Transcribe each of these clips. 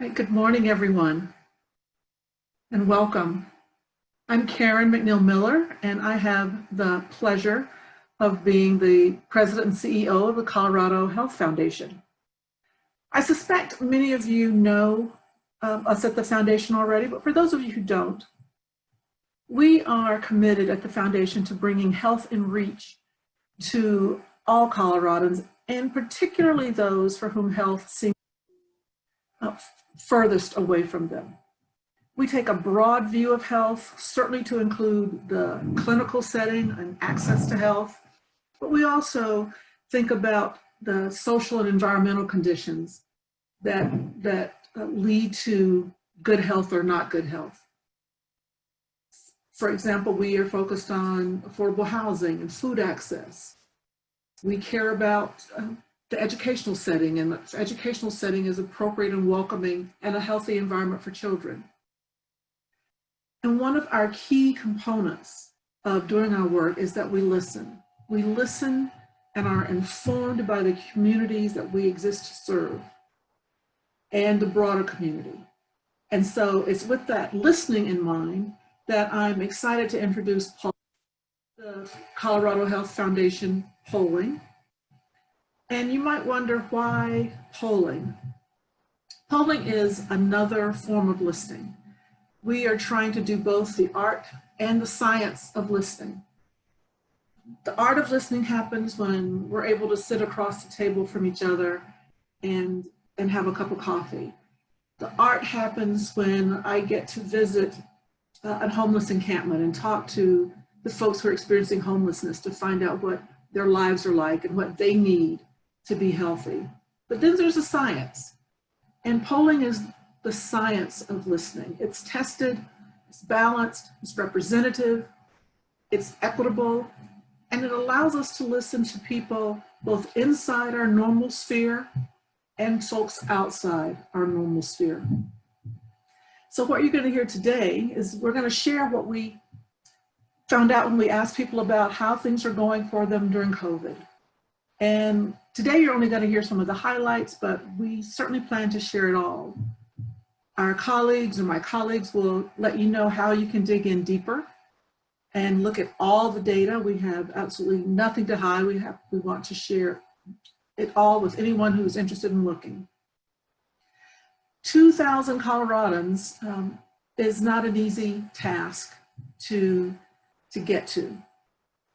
Hey, good morning, everyone, and welcome. I'm Karen McNeil-Miller, and I have the pleasure of being the president and CEO of the Colorado Health Foundation. I suspect many of you know us at the foundation already, but for those of you who don't, we are committed at the foundation to bringing health in reach to all Coloradans, and particularly those for whom health seems furthest away from them. We take a broad view of health, certainly to include the clinical setting and access to health, but we also think about the social and environmental conditions that lead to good health or not good health. For example, we are focused on affordable housing and food access. We care about the educational setting, and the educational setting is appropriate and welcoming and a healthy environment for children. And one of our key components of doing our work is that we listen. We listen and are informed by the communities that we exist to serve and the broader community. And so it's with that listening in mind that I'm excited to introduce the Colorado Health Foundation polling. And you might wonder, why polling? Polling is another form of listening. We are trying to do both the art and the science of listening. The art of listening happens when we're able to sit across the table from each other and have a cup of coffee. The art happens when I get to visit a homeless encampment and talk to the folks who are experiencing homelessness to find out what their lives are like and what they need to be healthy. But then there's a science, and polling is the science of listening. It's tested, it's balanced, it's representative, it's equitable, and it allows us to listen to people both inside our normal sphere and folks outside our normal sphere. So what you're going to hear today is we're going to share what we found out when we asked people about how things are going for them during COVID. And today you're only going to hear some of the highlights, but we certainly plan to share it all. Our colleagues and my colleagues will let you know how you can dig in deeper and look at all the data. We have absolutely nothing to hide. We want to share it all with anyone who is interested in looking. 2,000 Coloradans is not an easy task to get to.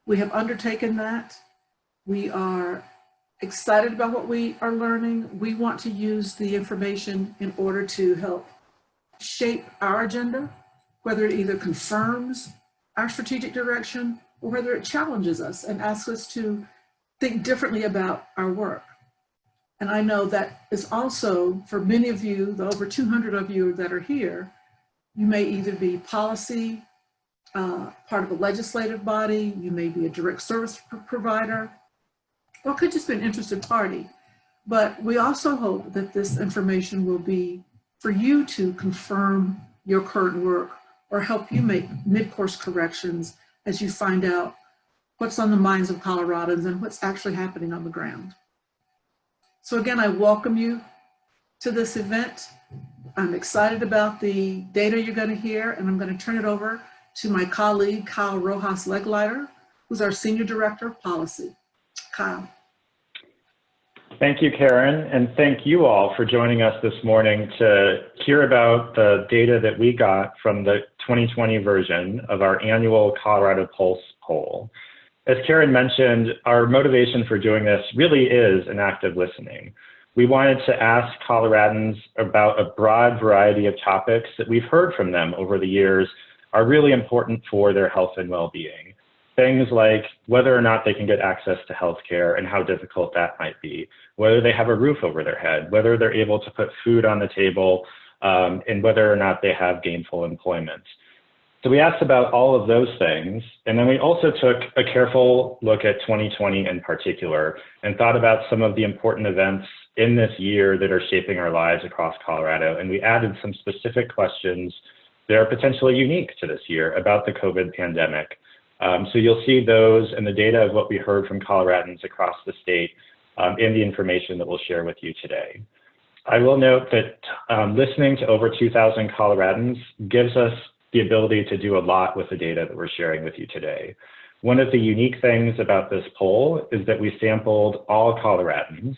We have undertaken that. We are excited about what we are learning. We want to use the information in order to help shape our agenda, whether it either confirms our strategic direction or whether it challenges us and asks us to think differently about our work. And I know that is also, for many of you, the over 200 of you that are here, you may either be policy, part of a legislative body, you may be a direct service provider, or it could just be an interested party. But we also hope that this information will be for you to confirm your current work or help you make mid-course corrections as you find out what's on the minds of Coloradans and what's actually happening on the ground. So again, I welcome you to this event. I'm excited about the data you're going to hear, and I'm going to turn it over to my colleague, Kyle Rojas Legleiter, who's our Senior Director of Policy. Kyle. Thank you, Karen, and thank you all for joining us this morning to hear about the data that we got from the 2020 version of our annual Colorado Pulse poll. As Karen mentioned, our motivation for doing this really is an act of listening. We wanted to ask Coloradans about a broad variety of topics that we've heard from them over the years are really important for their health and well-being. Things like whether or not they can get access to healthcare and how difficult that might be, whether they have a roof over their head, whether they're able to put food on the table, and whether or not they have gainful employment. So we asked about all of those things, and then we also took a careful look at 2020 in particular and thought about some of the important events in this year that are shaping our lives across Colorado, and we added some specific questions that are potentially unique to this year about the COVID pandemic. So you'll see those and the data of what we heard from Coloradans across the state in the information that we'll share with you today. I will note that listening to over 2,000 Coloradans gives us the ability to do a lot with the data that we're sharing with you today. One of the unique things about this poll is that we sampled all Coloradans,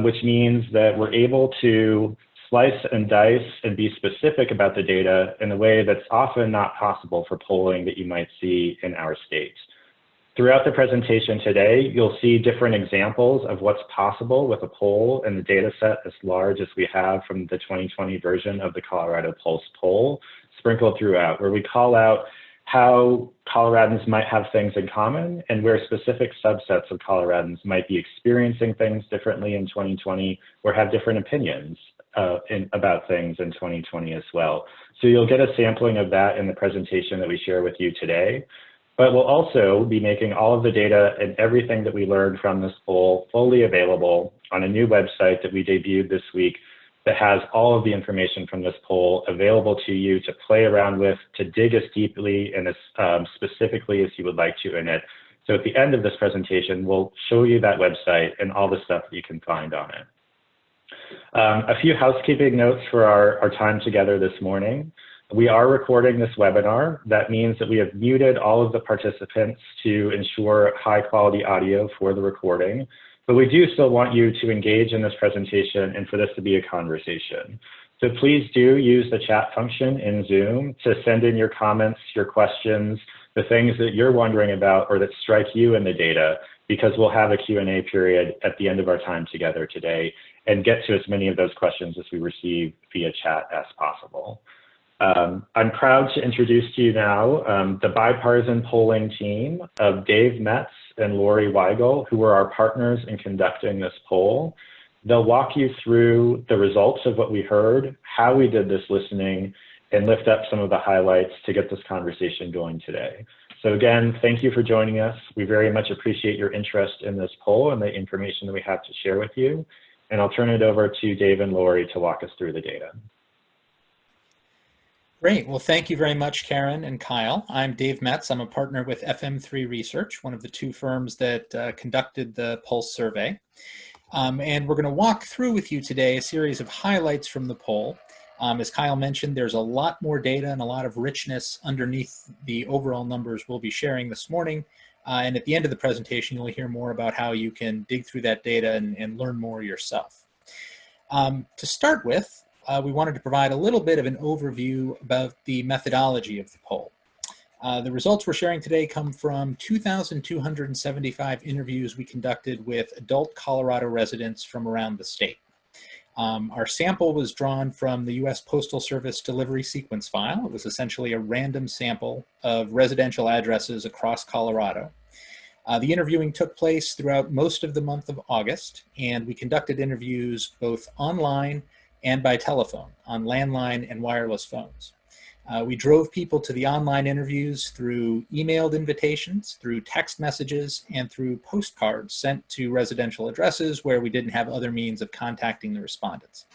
which means that we're able to slice and dice and be specific about the data in a way that's often not possible for polling that you might see in our state. Throughout the presentation today, you'll see different examples of what's possible with a poll and the data set as large as we have from the 2020 version of the Colorado Pulse poll sprinkled throughout, where we call out how Coloradans might have things in common and where specific subsets of Coloradans might be experiencing things differently in 2020 or have different opinions about things in 2020 as well. So you'll get a sampling of that in the presentation that we share with you today. But we'll also be making all of the data and everything that we learned from this poll fully available on a new website that we debuted this week that has all of the information from this poll available to you to play around with, to dig as deeply and as specifically as you would like to in it. So at the end of this presentation, we'll show you that website and all the stuff that you can find on it. A few housekeeping notes for our time together this morning. We are recording this webinar. That means that we have muted all of the participants to ensure high quality audio for the recording, but we do still want you to engage in this presentation and for this to be a conversation. So please do use the chat function in Zoom to send in your comments, your questions, the things that you're wondering about or that strike you in the data, because we'll have a Q&A period at the end of our time together today and get to as many of those questions as we receive via chat as possible. I'm proud to introduce to you now the bipartisan polling team of Dave Metz and Lori Weigel, who were our partners in conducting this poll. They'll walk you through the results of what we heard, how we did this listening, and lift up some of the highlights to get this conversation going today. So again, thank you for joining us. We very much appreciate your interest in this poll and the information that we have to share with you. And I'll turn it over to Dave and Lori to walk us through the data. Great. Well, thank you very much, Karen and Kyle. I'm Dave Metz. I'm a partner with FM3 Research, one of the two firms that conducted the Pulse survey. And we're going to walk through with you today a series of highlights from the poll. As Kyle mentioned, there's a lot more data and a lot of richness underneath the overall numbers we'll be sharing this morning. And at the end of the presentation, you'll hear more about how you can dig through that data and learn more yourself. To start with, we wanted to provide a little bit of an overview about the methodology of the poll. The results we're sharing today come from 2,275 interviews we conducted with adult Colorado residents from around the state. Our sample was drawn from the U.S. Postal Service delivery sequence file. It was essentially a random sample of residential addresses across Colorado. The interviewing took place throughout most of the month of August, and we conducted interviews both online and by telephone on landline and wireless phones. We drove people to the online interviews through emailed invitations, through text messages, and through postcards sent to residential addresses where we didn't have other means of contacting the respondents.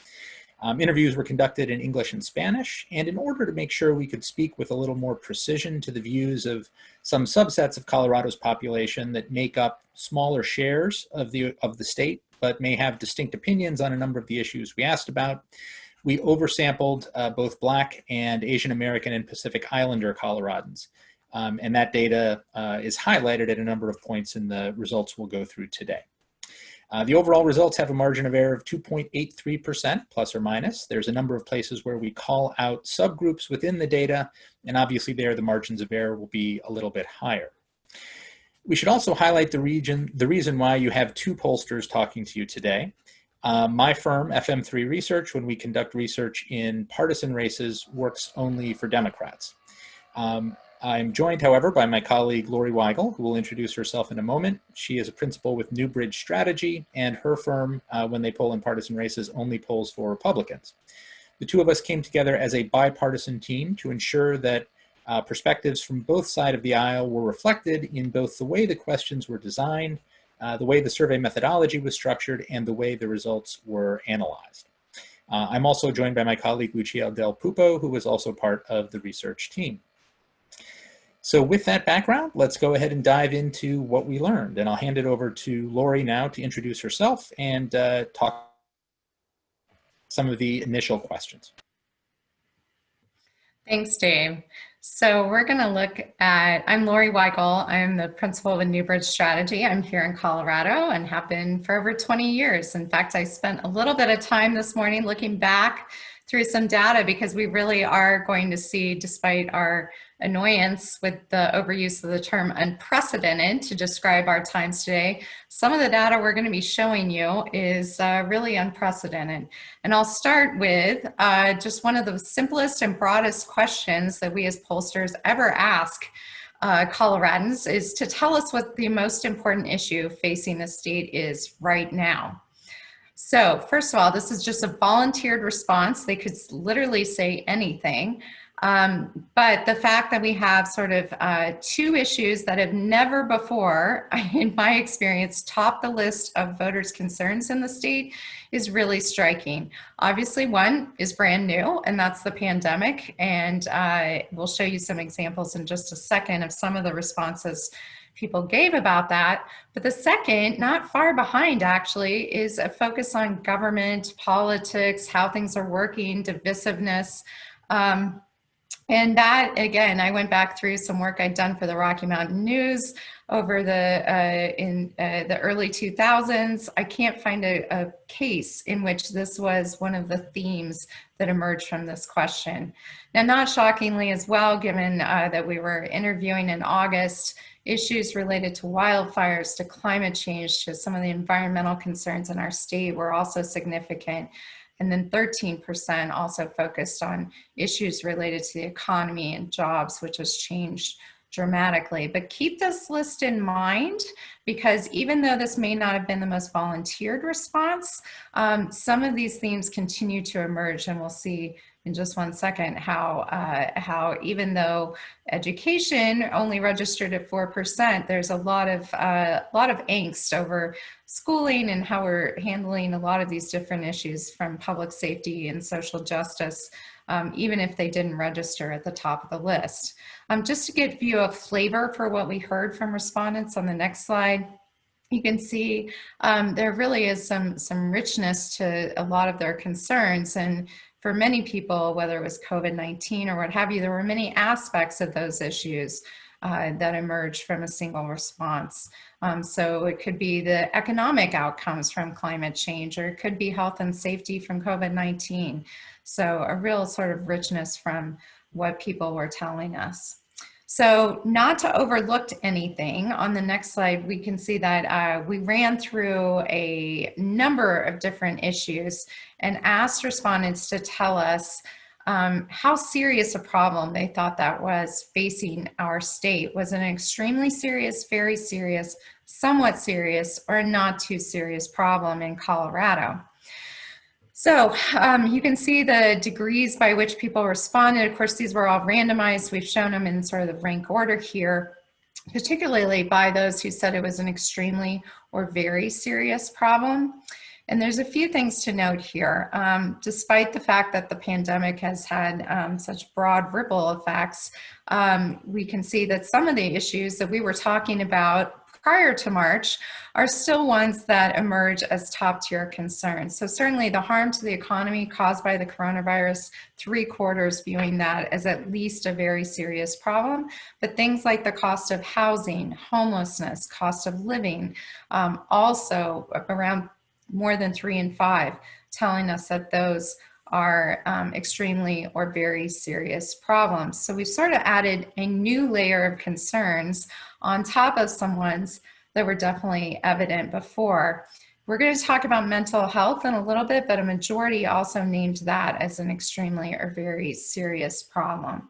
Interviews were conducted in English and Spanish, and in order to make sure we could speak with a little more precision to the views of some subsets of Colorado's population that make up smaller shares of the state, but may have distinct opinions on a number of the issues we asked about, we oversampled both Black and Asian American and Pacific Islander Coloradans. And that data is highlighted at a number of points in the results we'll go through today. The overall results have a margin of error of 2.83%, plus or minus. There's a number of places where we call out subgroups within the data, and obviously there the margins of error will be a little bit higher. We should also highlight the reason why you have two pollsters talking to you today. My firm, FM3 Research, when we conduct research in partisan races, works only for Democrats. I'm joined, however, by my colleague Lori Weigel, who will introduce herself in a moment. She is a principal with Newbridge Strategy, and her firm, when they poll in partisan races, only polls for Republicans. The two of us came together as a bipartisan team to ensure that perspectives from both sides of the aisle were reflected in both the way the questions were designed, the way the survey methodology was structured, and the way the results were analyzed. I'm also joined by my colleague Lucia Del Pupo, who was also part of the research team. So with that background, let's go ahead and dive into what we learned. And I'll hand it over to Lori now to introduce herself and talk. some of the initial questions. Thanks, Dave. So we're going to look at, I'm Lori Weigel. I'm the principal of Newbridge Strategy. I'm here in Colorado and have been for over 20 years. In fact, I spent a little bit of time this morning looking back through some data because we really are going to see, despite our annoyance with the overuse of the term unprecedented to describe our times today, some of the data we're going to be showing you is really unprecedented. And I'll start with just one of the simplest and broadest questions that we as pollsters ever ask Coloradans is to tell us what the most important issue facing the state is right now. So first of all, this is just a volunteered response. They could literally say anything. But the fact that we have sort of two issues that have never before, in my experience, topped the list of voters' concerns in the state is really striking. Obviously, one is brand new, and that's the pandemic. And we'll show you some examples in just a second of some of the responses people gave about that. But the second, not far behind actually, is a focus on government, politics, how things are working, divisiveness. And that, again, I went back through some work I'd done for the Rocky Mountain News over in the early 2000s. I can't find a case in which this was one of the themes that emerged from this question. Now, not shockingly as well, given that we were interviewing in August, issues related to wildfires, to climate change, to some of the environmental concerns in our state were also significant. And then 13% also focused on issues related to the economy and jobs, which has changed dramatically. But keep this list in mind, because even though this may not have been the most volunteered response, some of these themes continue to emerge, and we'll see in just one second how even though education only registered at 4%, there's a lot of angst over schooling and how we're handling a lot of these different issues from public safety and social justice, even if they didn't register at the top of the list. Just to give you a flavor for what we heard from respondents on the next slide, you can see there really is some richness to a lot of their concerns. And for many people, whether it was COVID-19 or what have you, there were many aspects of those issues that emerged from a single response. So it could be the economic outcomes from climate change, or it could be health and safety from COVID-19. So a real sort of richness from what people were telling us. So not to overlook anything, on the next slide, we can see that we ran through a number of different issues and asked respondents to tell us how serious a problem they thought that was facing our state. Was it an extremely serious, very serious, somewhat serious, or a not too serious problem in Colorado? So you can see the degrees by which people responded. Of course, these were all randomized. We've shown them in sort of the rank order here, particularly by those who said it was an extremely or very serious problem. And there's a few things to note here. Despite the fact that the pandemic has had such broad ripple effects, we can see that some of the issues that we were talking about prior to March are still ones that emerge as top tier concerns. So certainly the harm to the economy caused by the coronavirus, 3/4 viewing that as at least a very serious problem. But things like the cost of housing, homelessness, cost of living, also around more than 3 in 5, telling us that those are extremely or very serious problems. So we've sort of added a new layer of concerns on top of some ones that were definitely evident before. We're going to talk about mental health in a little bit, but a majority also named that as an extremely or very serious problem.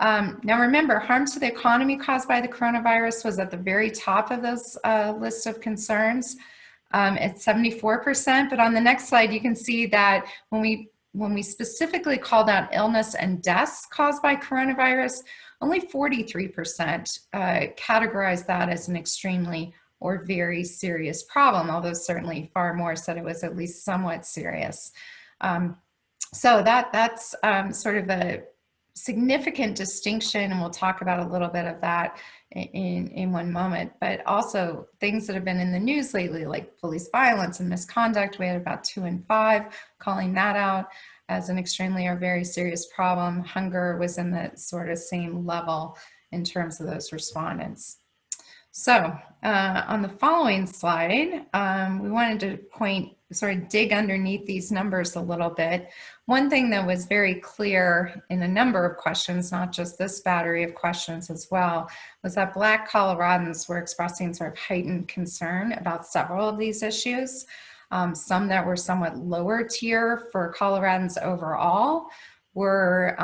Now remember, harm to the economy caused by the coronavirus was at the very top of this list of concerns at 74%, but on the next slide you can see that when we specifically called out illness and deaths caused by coronavirus, only 43% categorized that as an extremely or very serious problem, although certainly far more said it was at least somewhat serious. So that's sort of a significant distinction, and we'll talk about a little bit of that in one moment, but also things that have been in the news lately, like police violence and misconduct. We had about 2 in 5 calling that out as an extremely or very serious problem. Hunger was in the sort of same level in terms of those respondents. So on the following slide, we wanted to sort of dig underneath these numbers a little bit. One thing that was very clear in a number of questions, not just this battery of questions as well, was that Black Coloradans were expressing sort of heightened concern about several of these issues. Some that were somewhat lower tier for Coloradans overall were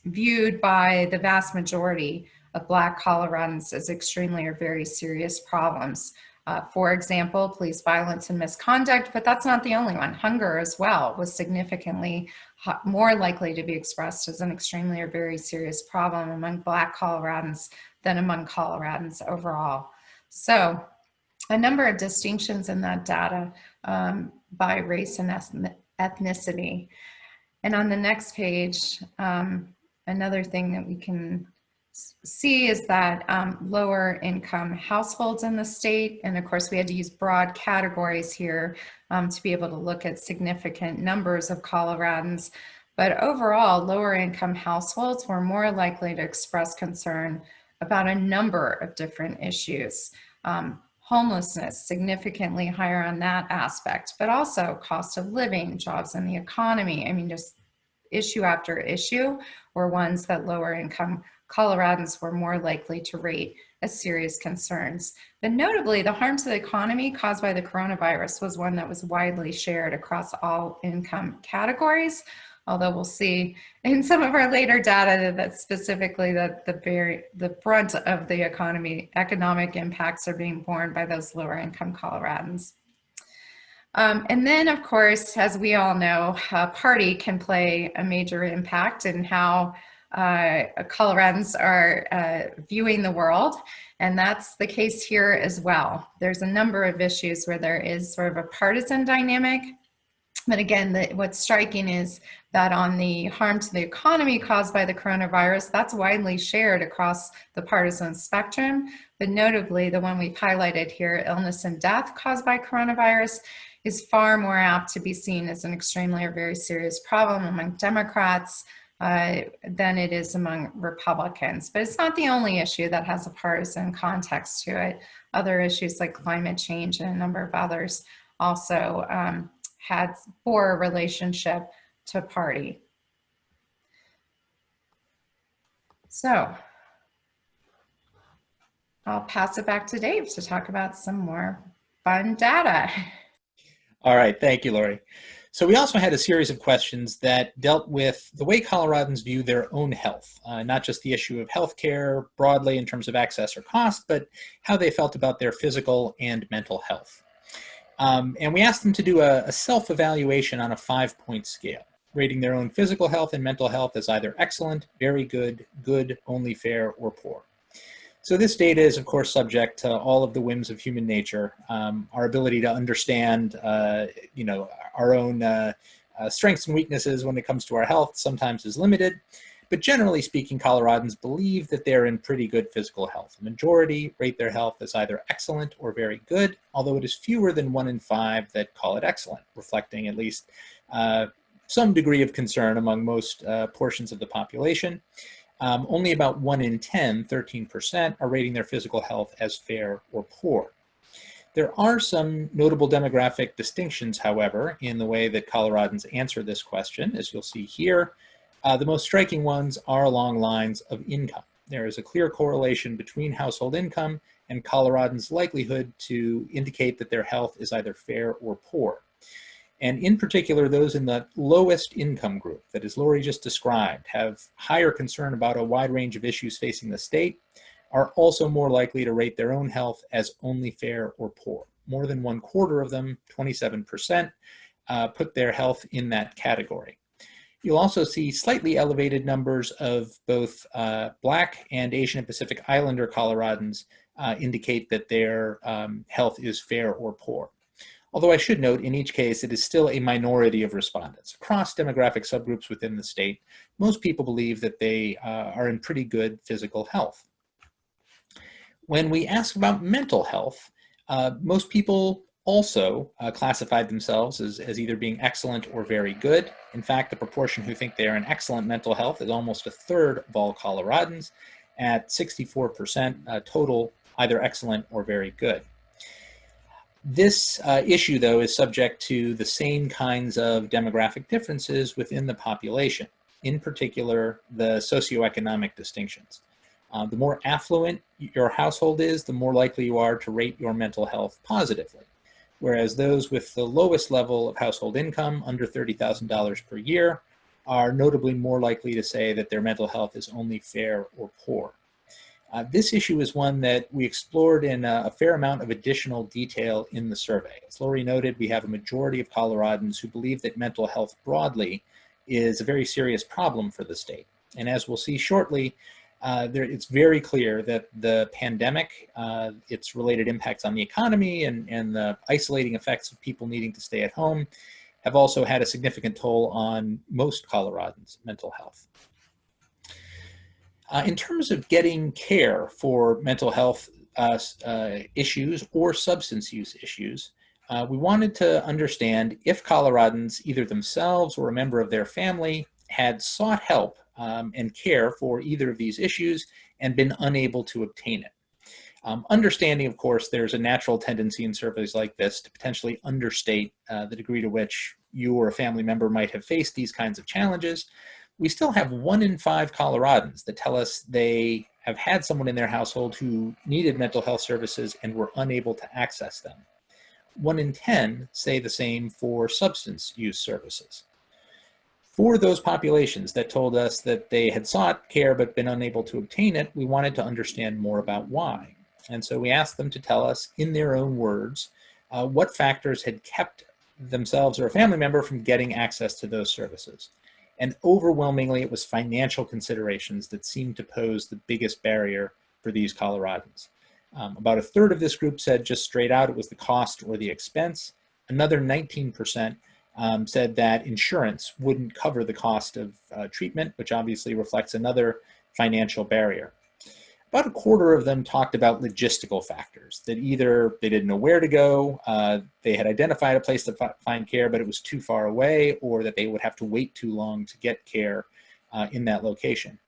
viewed by the vast majority of Black Coloradans as extremely or very serious problems. For example, police violence and misconduct, but that's not the only one. Hunger as well was significantly more likely to be expressed as an extremely or very serious problem among Black Coloradans than among Coloradans overall. So a number of distinctions in that data by race and ethnicity. And on the next page, another thing that we can see is that lower income households in the state, and of course we had to use broad categories here to be able to look at significant numbers of Coloradans, but overall lower income households were more likely to express concern about a number of different issues. Homelessness, significantly higher on that aspect, but also cost of living, jobs in the economy. I mean, just issue after issue were ones that lower income Coloradans were more likely to rate as serious concerns. But notably, the harm to the economy caused by the coronavirus was one that was widely shared across all income categories, although we'll see in some of our later data that specifically that the brunt of the economic impacts are being borne by those lower income Coloradans. And then, of course, as we all know, party can play a major impact in how Coloradans are viewing the world, and that's the case here as well. There's a number of issues where there is sort of a partisan dynamic, but again, what's striking is that on the harm to the economy caused by the coronavirus, that's widely shared across the partisan spectrum, but notably the one we've highlighted here, illness and death caused by coronavirus, is far more apt to be seen as an extremely or very serious problem among Democrats than it is among Republicans. But it's not the only issue that has a partisan context to it. Other issues like climate change and a number of others also had poor relationship to party. So I'll pass it back to Dave to talk about some more fun data. All right, thank you, Lori. So we also had a series of questions that dealt with the way Coloradans view their own health, not just the issue of healthcare broadly in terms of access or cost, but how they felt about their physical and mental health. And we asked them to do a self-evaluation on a 5-point scale, rating their own physical health and mental health as either excellent, very good, good, only fair, or poor. So this data is, of course, subject to all of the whims of human nature. Our ability to understand, our own strengths and weaknesses when it comes to our health sometimes is limited. But generally speaking, Coloradans believe that they're in pretty good physical health. The majority rate their health as either excellent or very good, although it is fewer than 1 in 5 that call it excellent, reflecting at least some degree of concern among most portions of the population. Only about 1 in 10, 13%, are rating their physical health as fair or poor. There are some notable demographic distinctions, however, in the way that Coloradans answer this question, as you'll see here. The most striking ones are along lines of income. There is a clear correlation between household income and Coloradans' likelihood to indicate that their health is either fair or poor. And in particular, those in the lowest income group, that as Lori just described, have higher concern about a wide range of issues facing the state, are also more likely to rate their own health as only fair or poor. More than 1/4 of them, 27%, put their health in that category. You'll also see slightly elevated numbers of both Black and Asian and Pacific Islander Coloradans indicate that their health is fair or poor. Although I should note, in each case, it is still a minority of respondents. Across demographic subgroups within the state, most people believe that they are in pretty good physical health. When we ask about mental health, most people also classified themselves as either being excellent or very good. In fact, the proportion who think they are in excellent mental health is almost a third of all Coloradans, at 64% total either excellent or very good. This issue, though, is subject to the same kinds of demographic differences within the population, in particular, the socioeconomic distinctions. The more affluent your household is, the more likely you are to rate your mental health positively, whereas those with the lowest level of household income, under $30,000 per year, are notably more likely to say that their mental health is only fair or poor. This issue is one that we explored in a fair amount of additional detail in the survey. As Lori noted, we have a majority of Coloradans who believe that mental health broadly is a very serious problem for the state. And as we'll see shortly, it's very clear that the pandemic, its related impacts on the economy and the isolating effects of people needing to stay at home have also had a significant toll on most Coloradans' mental health. In terms of getting care for mental health issues or substance use issues, we wanted to understand if Coloradans, either themselves or a member of their family, had sought help and care for either of these issues and been unable to obtain it. Understanding, of course, there's a natural tendency in surveys like this to potentially understate the degree to which you or a family member might have faced these kinds of challenges. We still have 1 in 5 Coloradans that tell us they have had someone in their household who needed mental health services and were unable to access them. 1 in 10 say the same for substance use services. For those populations that told us that they had sought care but been unable to obtain it, we wanted to understand more about why. And so we asked them to tell us in their own words what factors had kept themselves or a family member from getting access to those services. And overwhelmingly, it was financial considerations that seemed to pose the biggest barrier for these Coloradans. About a third of this group said just straight out it was the cost or the expense. Another 19% said that insurance wouldn't cover the cost of treatment, which obviously reflects another financial barrier. About a quarter of them talked about logistical factors, that either they didn't know where to go, they had identified a place to find care, but it was too far away, or that they would have to wait too long to get care in that location.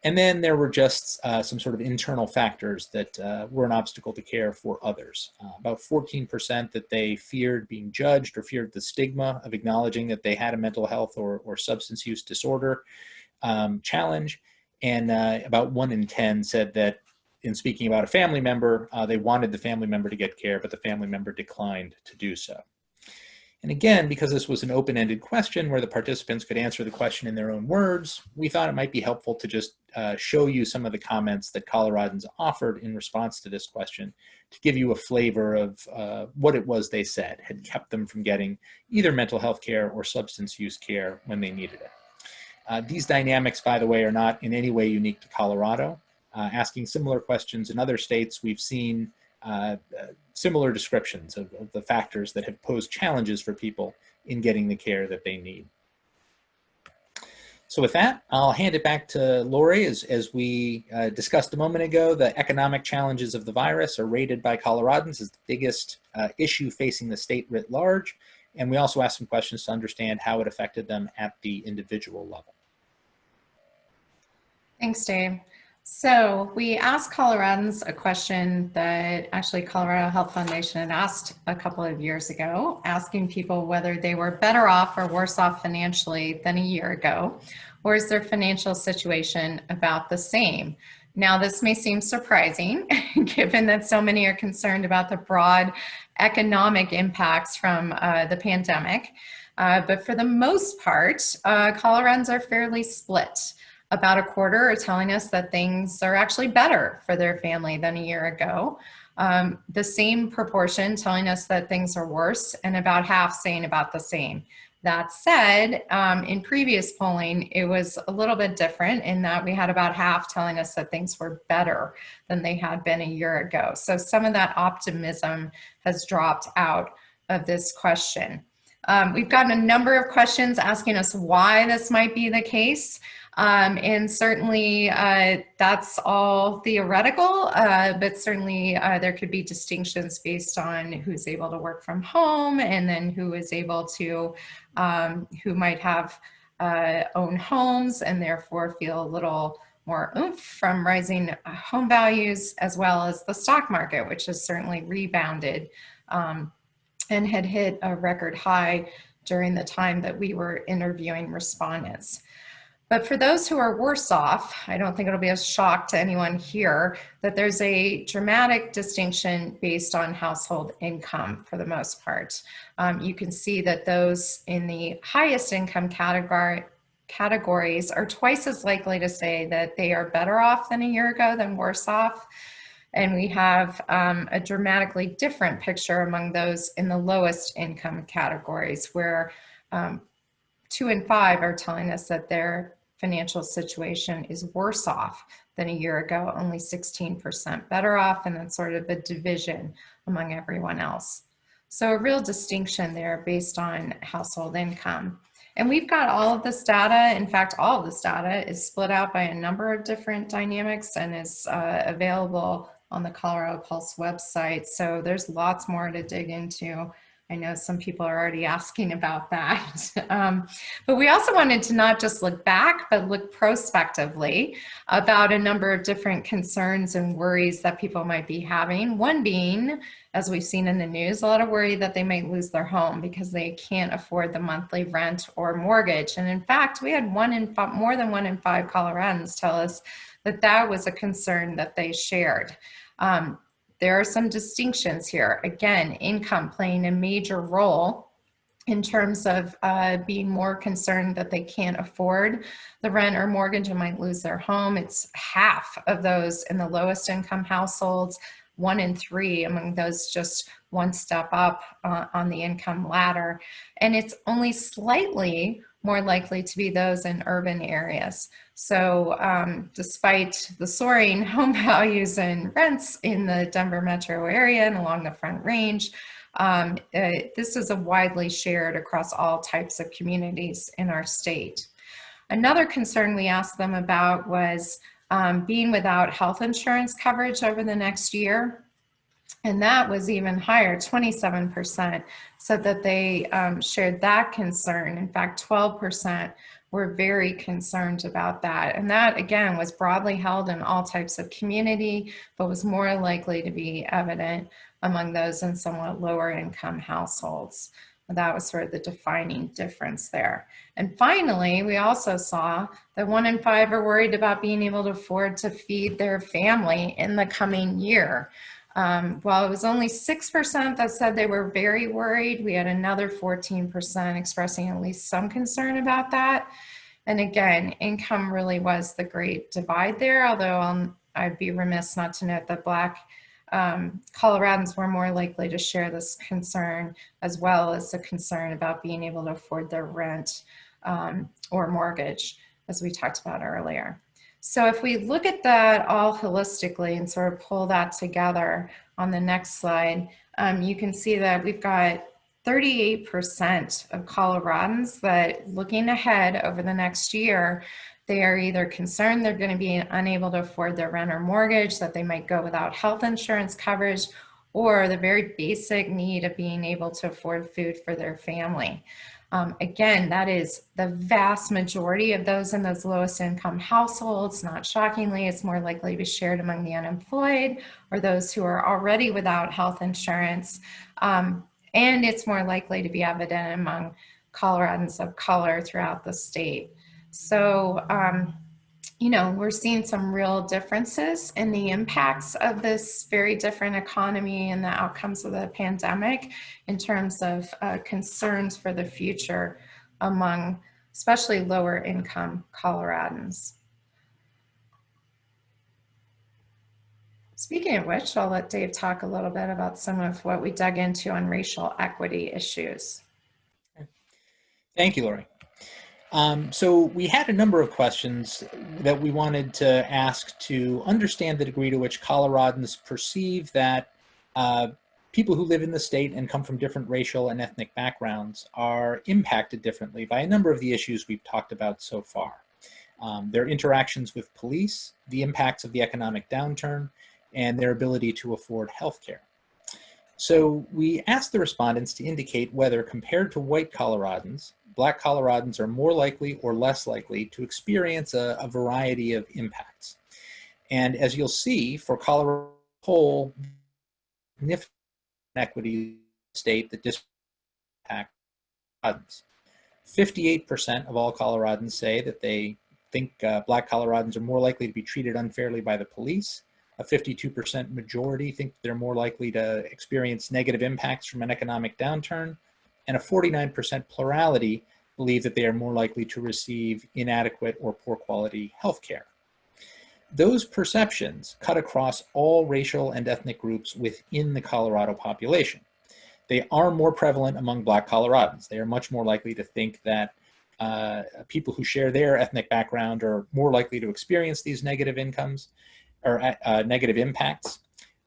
And then there were just some sort of internal factors that were an obstacle to care for others. About 14% that they feared being judged or feared the stigma of acknowledging that they had a mental health or substance use disorder challenge. And about 1 in 10 said that in speaking about a family member, they wanted the family member to get care, but the family member declined to do so. And again, because this was an open-ended question where the participants could answer the question in their own words, we thought it might be helpful to just show you some of the comments that Coloradans offered in response to this question to give you a flavor of what it was they said had kept them from getting either mental health care or substance use care when they needed it. These dynamics, by the way, are not in any way unique to Colorado. Asking similar questions in other states, we've seen similar descriptions of the factors that have posed challenges for people in getting the care that they need. So with that, I'll hand it back to Lori. As we discussed a moment ago, the economic challenges of the virus are rated by Coloradans as the biggest issue facing the state writ large. And we also asked some questions to understand how it affected them at the individual level. Thanks, Dave. So we asked Coloradans a question that actually Colorado Health Foundation had asked a couple of years ago, asking people whether they were better off or worse off financially than a year ago, or is their financial situation about the same? Now, this may seem surprising, given that so many are concerned about the broad economic impacts from the pandemic. But for the most part, Coloradans are fairly split. About a quarter are telling us that things are actually better for their family than a year ago. The same proportion telling us that things are worse, and about half saying about the same. That said, in previous polling, it was a little bit different in that we had about half telling us that things were better than they had been a year ago. So some of that optimism has dropped out of this question. We've gotten a number of questions asking us why this might be the case. And certainly that's all theoretical, but certainly there could be distinctions based on who's able to work from home and then who is able to, who might have own homes and therefore feel a little more oomph from rising home values, as well as the stock market, which has certainly rebounded and had hit a record high during the time that we were interviewing respondents. But for those who are worse off, I don't think it'll be a shock to anyone here that there's a dramatic distinction based on household income for the most part. You can see that those in the highest income categories are twice as likely to say that they are better off than a year ago than worse off. And we have a dramatically different picture among those in the lowest income categories, where 2 in 5 are telling us that their financial situation is worse off than a year ago, only 16% better off, and that's sort of a division among everyone else. So a real distinction there based on household income. And we've got all of this data. In fact, all of this data is split out by a number of different dynamics and is available on the Colorado Pulse website. So there's lots more to dig into. I know some people are already asking about that. But we also wanted to not just look back, but look prospectively about a number of different concerns and worries that people might be having. One being, as we've seen in the news, a lot of worry that they might lose their home because they can't afford the monthly rent or mortgage. And in fact, we had more than 1 in 5 Coloradans tell us that that was a concern that they shared. There are some distinctions here. Again, income playing a major role in terms of being more concerned that they can't afford the rent or mortgage and might lose their home. It's half of those in the lowest income households, 1 in 3 among those just one step up on the income ladder. And it's only slightly more likely to be those in urban areas. So despite the soaring home values and rents in the Denver metro area and along the Front Range, this is a widely shared across all types of communities in our state. Another concern we asked them about was being without health insurance coverage over the next year. And that was even higher, 27%, said that they shared that concern. In fact, 12% were very concerned about that. And that, again, was broadly held in all types of community, but was more likely to be evident among those in somewhat lower income households. That was sort of the defining difference there. And finally, we also saw that 1 in 5 are worried about being able to afford to feed their family in the coming year. While it was only 6% that said they were very worried, we had another 14% expressing at least some concern about that. And again, income really was the great divide there, although I'd be remiss not to note that Black Coloradans were more likely to share this concern, as well as the concern about being able to afford their rent or mortgage, as we talked about earlier. So if we look at that all holistically and sort of pull that together on the next slide, you can see that we've got 38% of Coloradans that, looking ahead over the next year, they are either concerned they're going to be unable to afford their rent or mortgage, that they might go without health insurance coverage, or the very basic need of being able to afford food for their family. Again, that is the vast majority of those in those lowest income households. Not shockingly, it's more likely to be shared among the unemployed or those who are already without health insurance. And it's more likely to be evident among Coloradans of color throughout the state. So, you know, we're seeing some real differences in the impacts of this very different economy and the outcomes of the pandemic in terms of concerns for the future among especially lower income Coloradans. Speaking of which, I'll let Dave talk a little bit about some of what we dug into on racial equity issues. Thank you, Lori. So we had a number of questions that we wanted to ask to understand the degree to which Coloradans perceive that people who live in the state and come from different racial and ethnic backgrounds are impacted differently by a number of the issues we've talked about so far. Their interactions with police, the impacts of the economic downturn, and their ability to afford health care. So we asked the respondents to indicate whether, compared to white Coloradans, Black Coloradans are more likely or less likely to experience a variety of impacts. And as you'll see, for Colorado as a whole, significant inequity state that impact Coloradans. 58% of all Coloradans say that they think Black Coloradans are more likely to be treated unfairly by the police. A 52% majority think they're more likely to experience negative impacts from an economic downturn, and a 49% plurality believe that they are more likely to receive inadequate or poor quality health care. Those perceptions cut across all racial and ethnic groups within the Colorado population. They are more prevalent among Black Coloradans. They are much more likely to think that people who share their ethnic background are more likely to experience these negative incomes or negative impacts.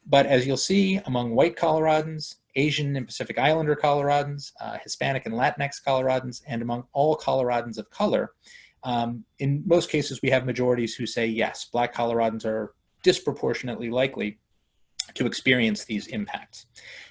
But as you'll see, among white Coloradans, Asian and Pacific Islander Coloradans, Hispanic and Latinx Coloradans, and among all Coloradans of color, in most cases we have majorities who say yes, Black Coloradans are disproportionately likely to experience these impacts.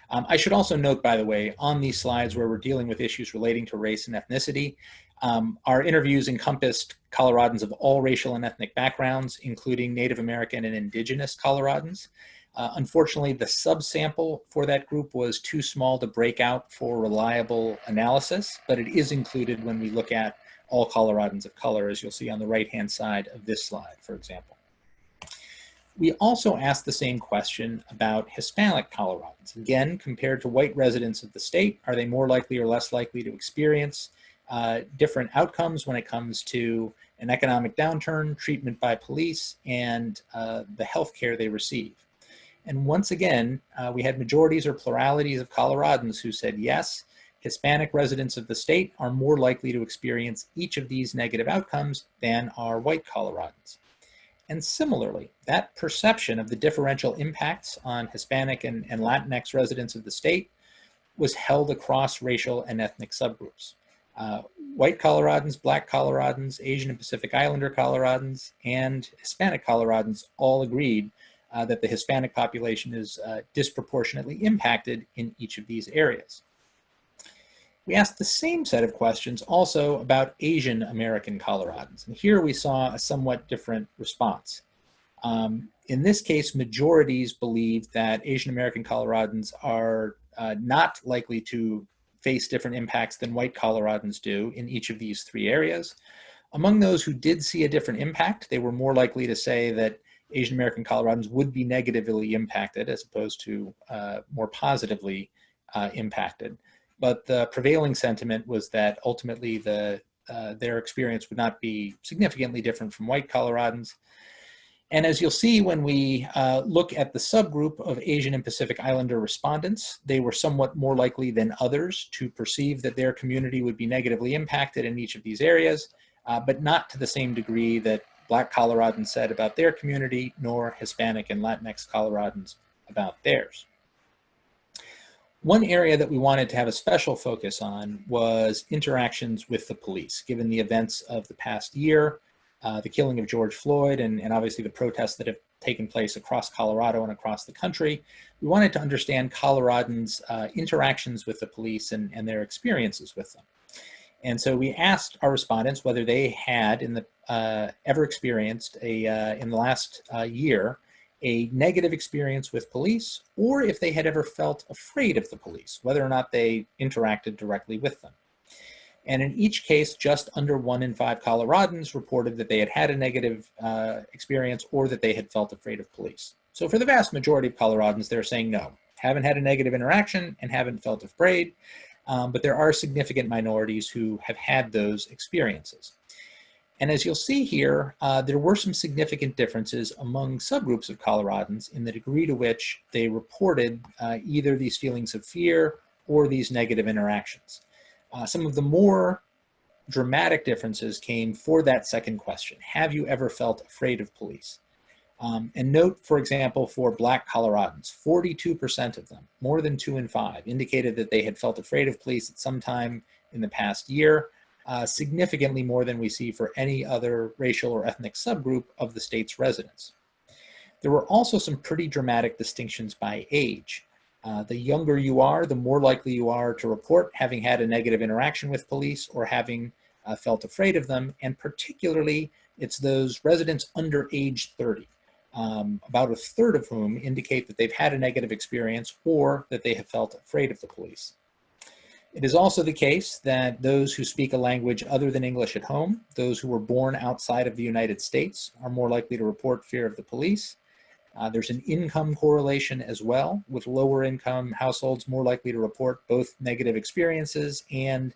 I should also note, by the way, on these slides where we're dealing with issues relating to race and ethnicity, our interviews encompassed Coloradans of all racial and ethnic backgrounds, including Native American and Indigenous Coloradans. Unfortunately, the subsample for that group was too small to break out for reliable analysis, but it is included when we look at all Coloradans of color, as you'll see on the right-hand side of this slide, for example. We also asked the same question about Hispanic Coloradans. Again, compared to white residents of the state, are they more likely or less likely to experience different outcomes when it comes to an economic downturn, treatment by police, and the health care they receive? And once again, we had majorities or pluralities of Coloradans who said yes, Hispanic residents of the state are more likely to experience each of these negative outcomes than are white Coloradans. And similarly, that perception of the differential impacts on Hispanic and Latinx residents of the state was held across racial and ethnic subgroups. White Coloradans, Black Coloradans, Asian and Pacific Islander Coloradans, and Hispanic Coloradans all agreed that the Hispanic population is disproportionately impacted in each of these areas. We asked the same set of questions also about Asian American Coloradans, and here we saw a somewhat different response. In this case, majorities believe that Asian American Coloradans are not likely to face different impacts than white Coloradans do in each of these three areas. Among those who did see a different impact, they were more likely to say that Asian American Coloradans would be negatively impacted as opposed to more positively impacted. But the prevailing sentiment was that ultimately their experience would not be significantly different from white Coloradans. And as you'll see when we look at the subgroup of Asian and Pacific Islander respondents, they were somewhat more likely than others to perceive that their community would be negatively impacted in each of these areas, but not to the same degree that Black Coloradans said about their community, nor Hispanic and Latinx Coloradans about theirs. One area that we wanted to have a special focus on was interactions with the police, given the events of the past year, the killing of George Floyd, and obviously the protests that have taken place across Colorado and across the country. We wanted to understand Coloradans' interactions with the police and their experiences with them. And so we asked our respondents whether they had ever experienced in the last year a negative experience with police, or if they had ever felt afraid of the police, whether or not they interacted directly with them. And in each case, just under 1 in 5 Coloradans reported that they had had a negative experience or that they had felt afraid of police. So for the vast majority of Coloradans, they're saying no, haven't had a negative interaction and haven't felt afraid, but there are significant minorities who have had those experiences. And as you'll see here, there were some significant differences among subgroups of Coloradans in the degree to which they reported either these feelings of fear or these negative interactions. Some of the more dramatic differences came for that second question. Have you ever felt afraid of police? And note, for example, for Black Coloradans, 42% of them, more than 2 in 5, indicated that they had felt afraid of police at some time in the past year, significantly more than we see for any other racial or ethnic subgroup of the state's residents. There were also some pretty dramatic distinctions by age. The younger you are, the more likely you are to report having had a negative interaction with police or having felt afraid of them, and particularly it's those residents under age 30. About a third of whom indicate that they've had a negative experience or that they have felt afraid of the police. It is also the case that those who speak a language other than English at home, those who were born outside of the United States, are more likely to report fear of the police. There's an income correlation as well, with lower income households more likely to report both negative experiences and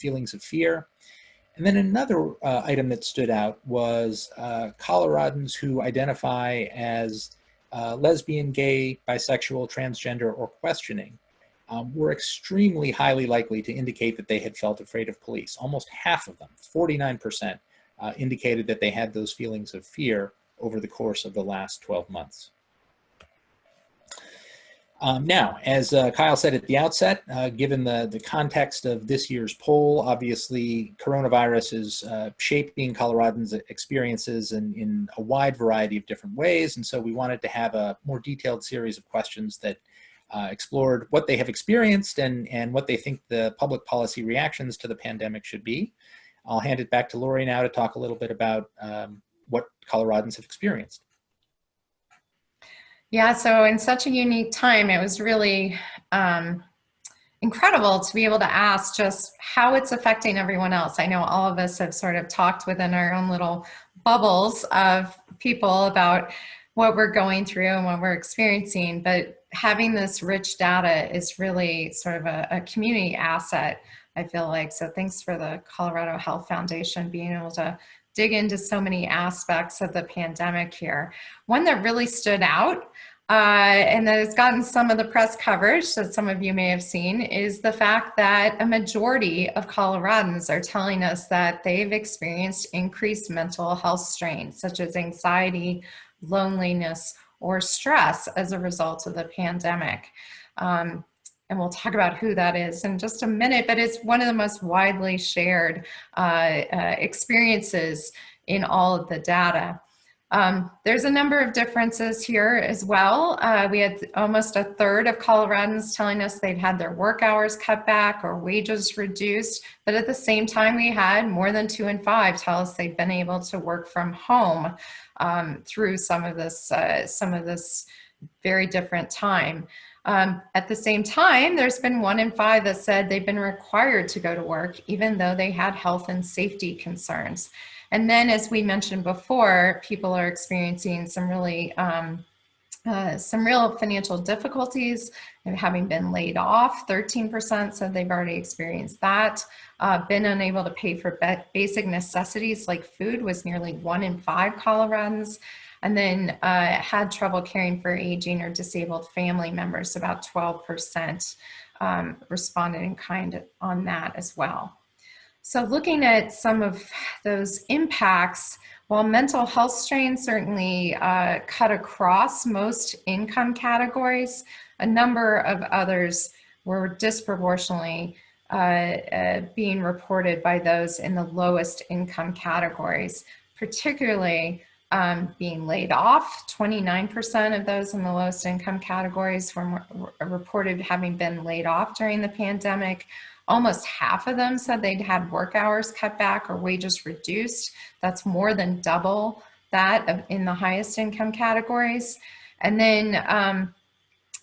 feelings of fear. And then another item that stood out was Coloradans who identify as lesbian, gay, bisexual, transgender, or questioning were extremely highly likely to indicate that they had felt afraid of police. Almost half of them, 49%, indicated that they had those feelings of fear over the course of the last 12 months. Now, as Kyle said at the outset, given the context of this year's poll, obviously coronavirus is shaping Coloradans' experiences in a wide variety of different ways. And so we wanted to have a more detailed series of questions that explored what they have experienced and what they think the public policy reactions to the pandemic should be. I'll hand it back to Lori now to talk a little bit about what Coloradans have experienced. Yeah, so in such a unique time, it was really incredible to be able to ask just how it's affecting everyone else. I know all of us have sort of talked within our own little bubbles of people about what we're going through and what we're experiencing, but having this rich data is really sort of a community asset, I feel like. So thanks for the Colorado Health Foundation being able to dig into so many aspects of the pandemic here. One that really stood out and that has gotten some of the press coverage that some of you may have seen is the fact that a majority of Coloradans are telling us that they've experienced increased mental health strains, such as anxiety, loneliness, or stress as a result of the pandemic. And we'll talk about who that is in just a minute, but it's one of the most widely shared experiences in all of the data. There's a number of differences here as well. We had almost a third of Coloradans telling us they'd had their work hours cut back or wages reduced, but at the same time we had more than 2 in 5 tell us they'd been able to work from home through some of this very different time. At the same time, there's been 1 in 5 that said they've been required to go to work, even though they had health and safety concerns. And then, as we mentioned before, people are experiencing some real financial difficulties and having been laid off. 13% said they've already experienced that. Been unable to pay for basic necessities like food was nearly 1 in 5 Coloradans. And then had trouble caring for aging or disabled family members. About 12% responded in kind on that as well. So looking at some of those impacts, while mental health strains certainly cut across most income categories, a number of others were disproportionately being reported by those in the lowest income categories, particularly being laid off. 29% of those in the lowest income categories were reported having been laid off during the pandemic. Almost half of them said they'd had work hours cut back or wages reduced. That's more than double that in the highest income categories. And then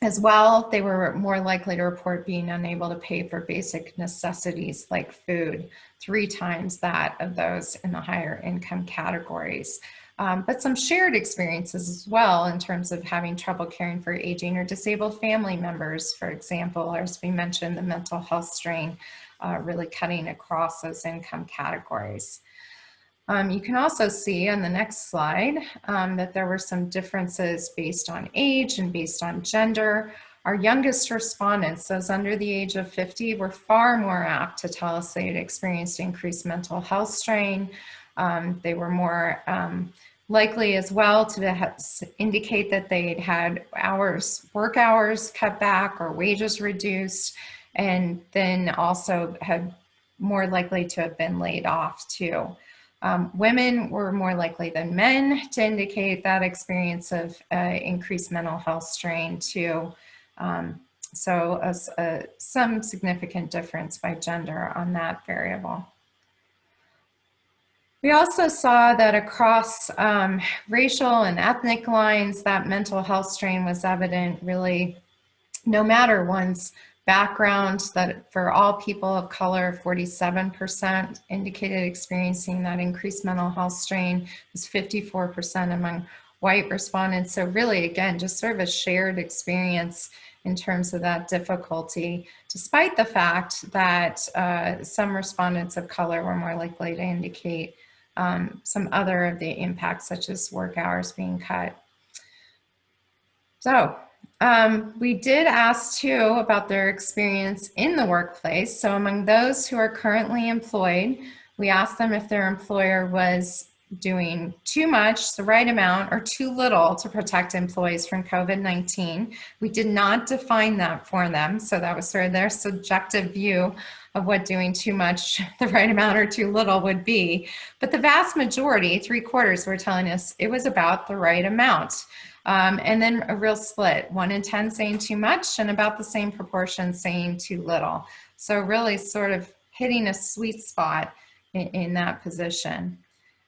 as well, they were more likely to report being unable to pay for basic necessities like food, 3 times that of those in the higher income categories. But some shared experiences as well in terms of having trouble caring for aging or disabled family members, for example, or as we mentioned, the mental health strain really cutting across those income categories. You can also see on the next slide that there were some differences based on age and based on gender. Our youngest respondents, those under the age of 50, were far more apt to tell us they had experienced increased mental health strain. They were more likely as well to indicate that they'd had work hours cut back or wages reduced, and then also had more likely to have been laid off too. Women were more likely than men to indicate that experience of increased mental health strain too. So some significant difference by gender on that variable. We also saw that across racial and ethnic lines, that mental health strain was evident really no matter one's background, that for all people of color, 47% indicated experiencing that increased mental health strain. It was 54% among white respondents. So really, again, just sort of a shared experience in terms of that difficulty, despite the fact that some respondents of color were more likely to indicate some other of the impacts, such as work hours being cut. So we did ask too about their experience in the workplace. So among those who are currently employed, we asked them if their employer was doing too much, the right amount, or too little to protect employees from COVID-19. We did not define that for them. So that was sort of their subjective view of what doing too much, the right amount, or too little would be. But the vast majority, 3/4, were telling us it was about the right amount. And then a real split, 1 in 10 saying too much and about the same proportion saying too little. So really sort of hitting a sweet spot in that position.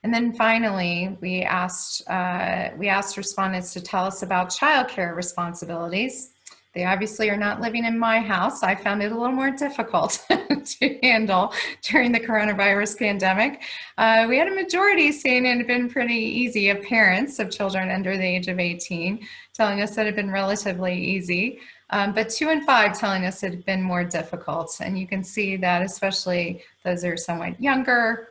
And then finally, we asked respondents to tell us about childcare responsibilities. They obviously are not living in my house. I found it a little more difficult to handle during the coronavirus pandemic. We had a majority saying it had been pretty easy of parents of children under the age of 18, telling us that it had been relatively easy. But 2 in 5 telling us it had been more difficult. And you can see that especially those who are somewhat younger,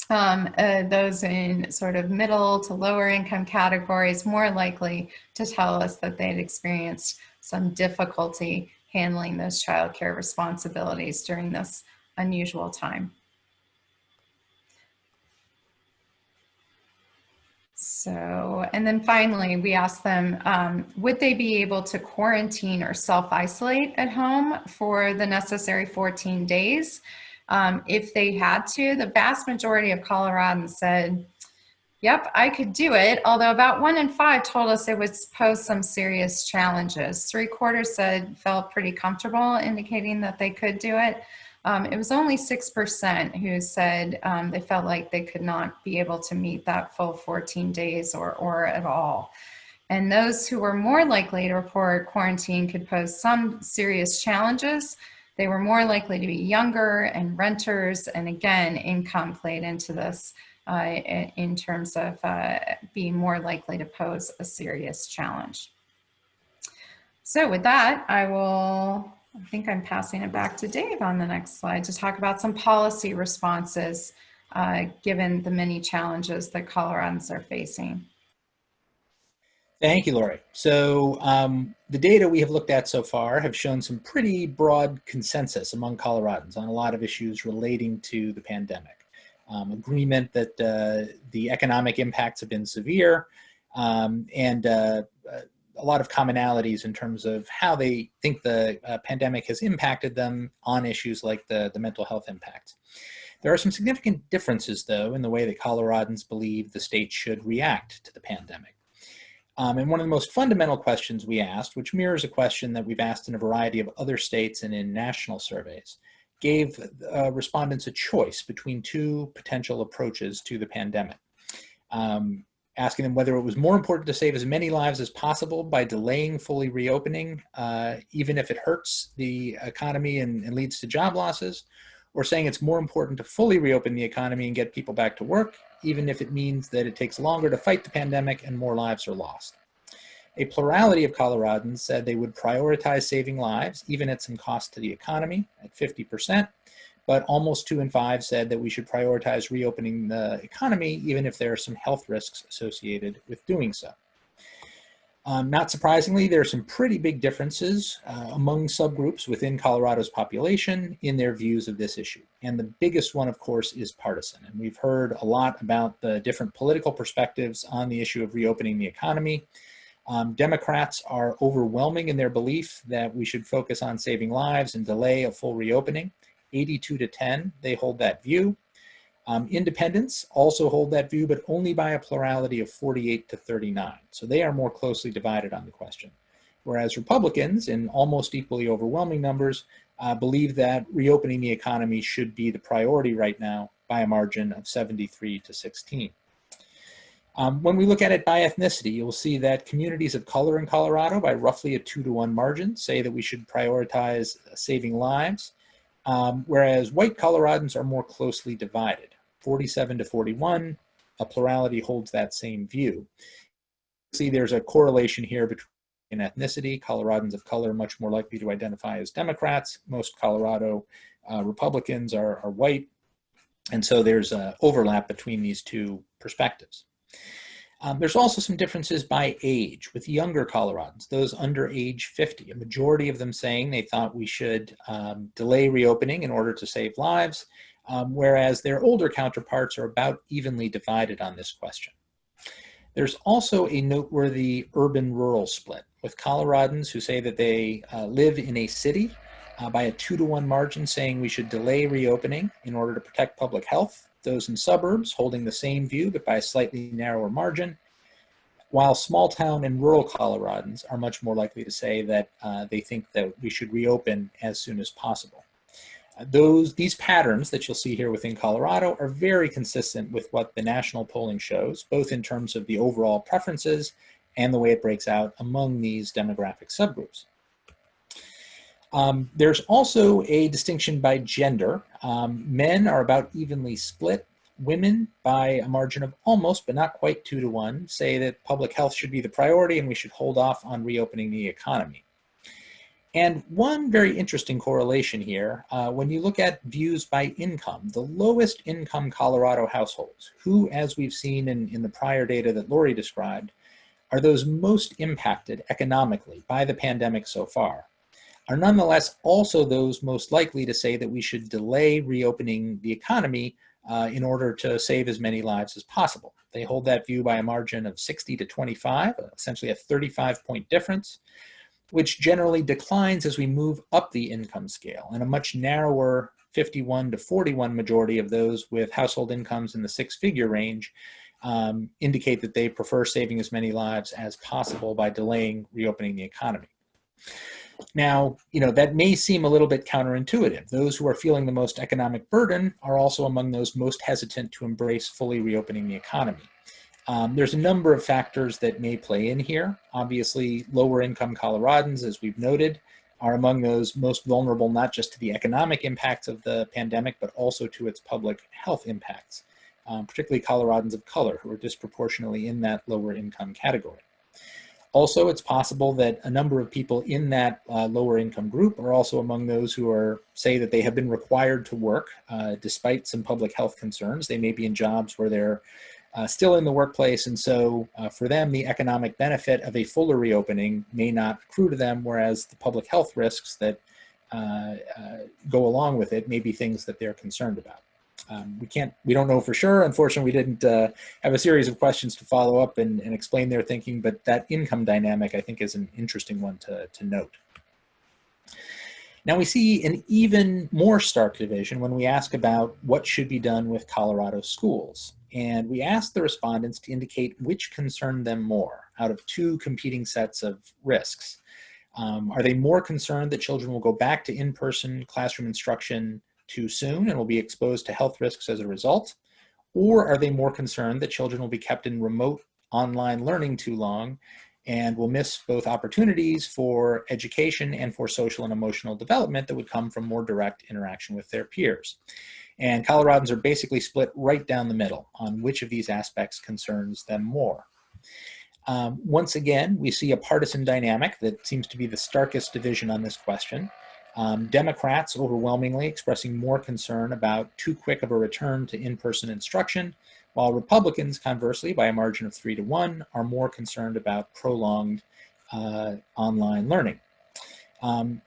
those in sort of middle to lower income categories, more likely to tell us that they'd experienced some difficulty handling those childcare responsibilities during this unusual time. So, and then finally, we asked them, would they be able to quarantine or self-isolate at home for the necessary 14 days? If they had to. The vast majority of Coloradans said, yep, I could do it, although about 1 in 5 told us it would pose some serious challenges. 3/4 said felt pretty comfortable, indicating that they could do it. It was only 6% who said they felt like they could not be able to meet that full 14 days or at all. And those who were more likely to report quarantine could pose some serious challenges. They were more likely to be younger and renters, and again, income played into this in terms of being more likely to pose a serious challenge. So with that, I think I'm passing it back to Dave on the next slide to talk about some policy responses given the many challenges that Coloradans are facing. Thank you, Lori. So the data we have looked at so far have shown some pretty broad consensus among Coloradans on a lot of issues relating to the pandemic. Agreement that the economic impacts have been severe, and a lot of commonalities in terms of how they think the pandemic has impacted them on issues like the mental health impact. There are some significant differences, though, in the way that Coloradans believe the state should react to the pandemic. And one of the most fundamental questions we asked, which mirrors a question that we've asked in a variety of other states and in national surveys, gave respondents a choice between 2 potential approaches to the pandemic. Asking them whether it was more important to save as many lives as possible by delaying fully reopening, even if it hurts the economy and leads to job losses, or saying it's more important to fully reopen the economy and get people back to work, even if it means that it takes longer to fight the pandemic and more lives are lost. A plurality of Coloradans said they would prioritize saving lives, even at some cost to the economy, at 50%, but almost 2 in 5 said that we should prioritize reopening the economy, even if there are some health risks associated with doing so. Not surprisingly, there are some pretty big differences among subgroups within Colorado's population in their views of this issue. And the biggest one, of course, is partisan. And we've heard a lot about the different political perspectives on the issue of reopening the economy. Democrats are overwhelming in their belief that we should focus on saving lives and delay a full reopening. 82-10, they hold that view. Independents also hold that view, but only by a plurality of 48-39. So they are more closely divided on the question. Whereas Republicans, in almost equally overwhelming numbers, believe that reopening the economy should be the priority right now by a margin of 73-16. When we look at it by ethnicity, you'll see that communities of color in Colorado, by roughly a 2-to-1 margin, say that we should prioritize saving lives, whereas white Coloradans are more closely divided. 47-41, a plurality holds that same view. See, there's a correlation here between ethnicity. Coloradans of color are much more likely to identify as Democrats. Most Colorado Republicans are white. And so there's an overlap between these two perspectives. There's also some differences by age with younger Coloradans, those under age 50, a majority of them saying they thought we should delay reopening in order to save lives, whereas their older counterparts are about evenly divided on this question. There's also a noteworthy urban-rural split, with Coloradans who say that they live in a city by a 2-to-1 margin saying we should delay reopening in order to protect public health, those in suburbs holding the same view but by a slightly narrower margin, while small town and rural Coloradans are much more likely to say that they think that we should reopen as soon as possible. These patterns that you'll see here within Colorado are very consistent with what the national polling shows, both in terms of the overall preferences and the way it breaks out among these demographic subgroups. There's also a distinction by gender. Men are about evenly split. Women, by a margin of almost, but not quite 2-to-1, say that public health should be the priority and we should hold off on reopening the economy. And one very interesting correlation here, when you look at views by income, the lowest income Colorado households, who, as we've seen in the prior data that Lori described, are those most impacted economically by the pandemic so far, are nonetheless also those most likely to say that we should delay reopening the economy in order to save as many lives as possible. They hold that view by a margin of 60-25, essentially a 35-point difference, which generally declines as we move up the income scale, and a much narrower 51-41 majority of those with household incomes in the 6-figure range indicate that they prefer saving as many lives as possible by delaying reopening the economy. Now, that may seem a little bit counterintuitive. Those who are feeling the most economic burden are also among those most hesitant to embrace fully reopening the economy. There's a number of factors that may play in here. Obviously, lower income Coloradans, as we've noted, are among those most vulnerable not just to the economic impacts of the pandemic, but also to its public health impacts, particularly Coloradans of color who are disproportionately in that lower income category. Also, it's possible that a number of people in that lower income group are also among those who say that they have been required to work despite some public health concerns. They may be in jobs where they're still in the workplace, and so for them, the economic benefit of a fuller reopening may not accrue to them, whereas the public health risks that go along with it may be things that they're concerned about. We don't know for sure. Unfortunately, we didn't have a series of questions to follow up and explain their thinking, but that income dynamic, I think, is an interesting one to note. Now we see an even more stark division when we ask about what should be done with Colorado schools. And we asked the respondents to indicate which concerned them more out of two competing sets of risks. Are they more concerned that children will go back to in-person classroom instruction too soon and will be exposed to health risks as a result? Or are they more concerned that children will be kept in remote online learning too long and will miss both opportunities for education and for social and emotional development that would come from more direct interaction with their peers? And Coloradans are basically split right down the middle on which of these aspects concerns them more. Once again, we see a partisan dynamic that seems to be the starkest division on this question. Democrats overwhelmingly expressing more concern about too quick of a return to in-person instruction, while Republicans, conversely, by a margin of 3-1, are more concerned about prolonged online learning.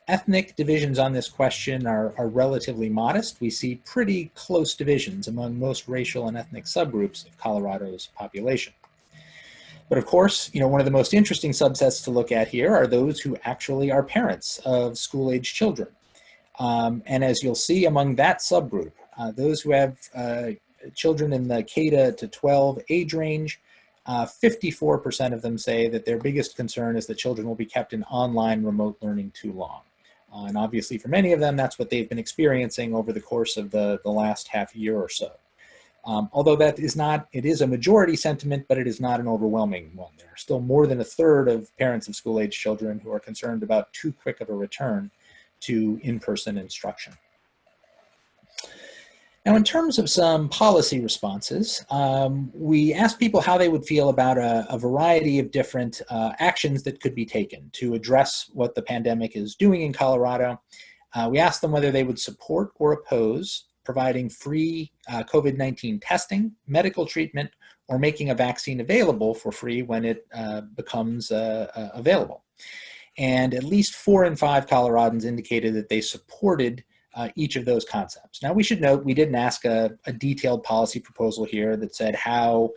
Ethnic divisions on this question are relatively modest. We see pretty close divisions among most racial and ethnic subgroups of Colorado's population. But of course, one of the most interesting subsets to look at here are those who actually are parents of school-age children. And as you'll see among that subgroup, those who have children in the K to 12 age range, 54% of them say that their biggest concern is that children will be kept in online remote learning too long. And obviously for many of them, that's what they've been experiencing over the course of the last half year or so. Although it is a majority sentiment, but it is not an overwhelming one. There are still more than a third of parents of school-age children who are concerned about too quick of a return to in-person instruction. Now, in terms of some policy responses, we asked people how they would feel about a variety of different actions that could be taken to address what the pandemic is doing in Colorado. We asked them whether they would support or oppose providing free COVID-19 testing, medical treatment, or making a vaccine available for free when it becomes available. And at least 4 in 5 Coloradans indicated that they supported each of those concepts. Now, we should note we didn't ask a detailed policy proposal here that said how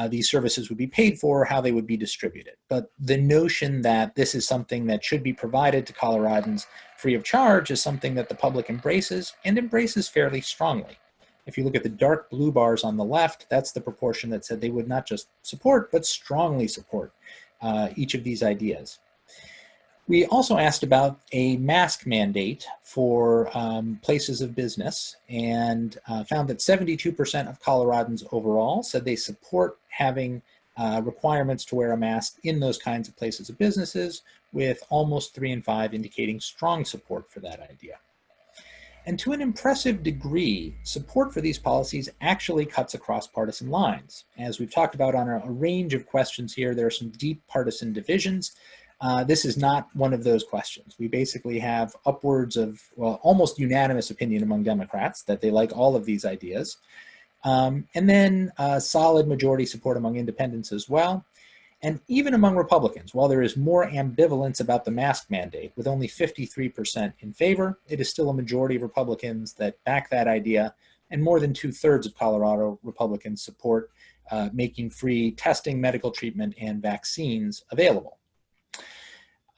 these services would be paid for, or how they would be distributed. But the notion that this is something that should be provided to Coloradans free of charge is something that the public embraces, and embraces fairly strongly. If you look at the dark blue bars on the left, that's the proportion that said they would not just support, but strongly support each of these ideas. We also asked about a mask mandate for places of business, and found that 72% of Coloradans overall said they support having requirements to wear a mask in those kinds of places of businesses, with almost 3 in 5 indicating strong support for that idea. And to an impressive degree, support for these policies actually cuts across partisan lines. As we've talked about on a range of questions here, there are some deep partisan divisions. This is not one of those questions. We basically have upwards of, well, almost unanimous opinion among Democrats that they like all of these ideas. And then solid majority support among independents as well. And even among Republicans, while there is more ambivalence about the mask mandate, with only 53% in favor, it is still a majority of Republicans that back that idea, and more than 2/3 of Colorado Republicans support making free testing, medical treatment, and vaccines available.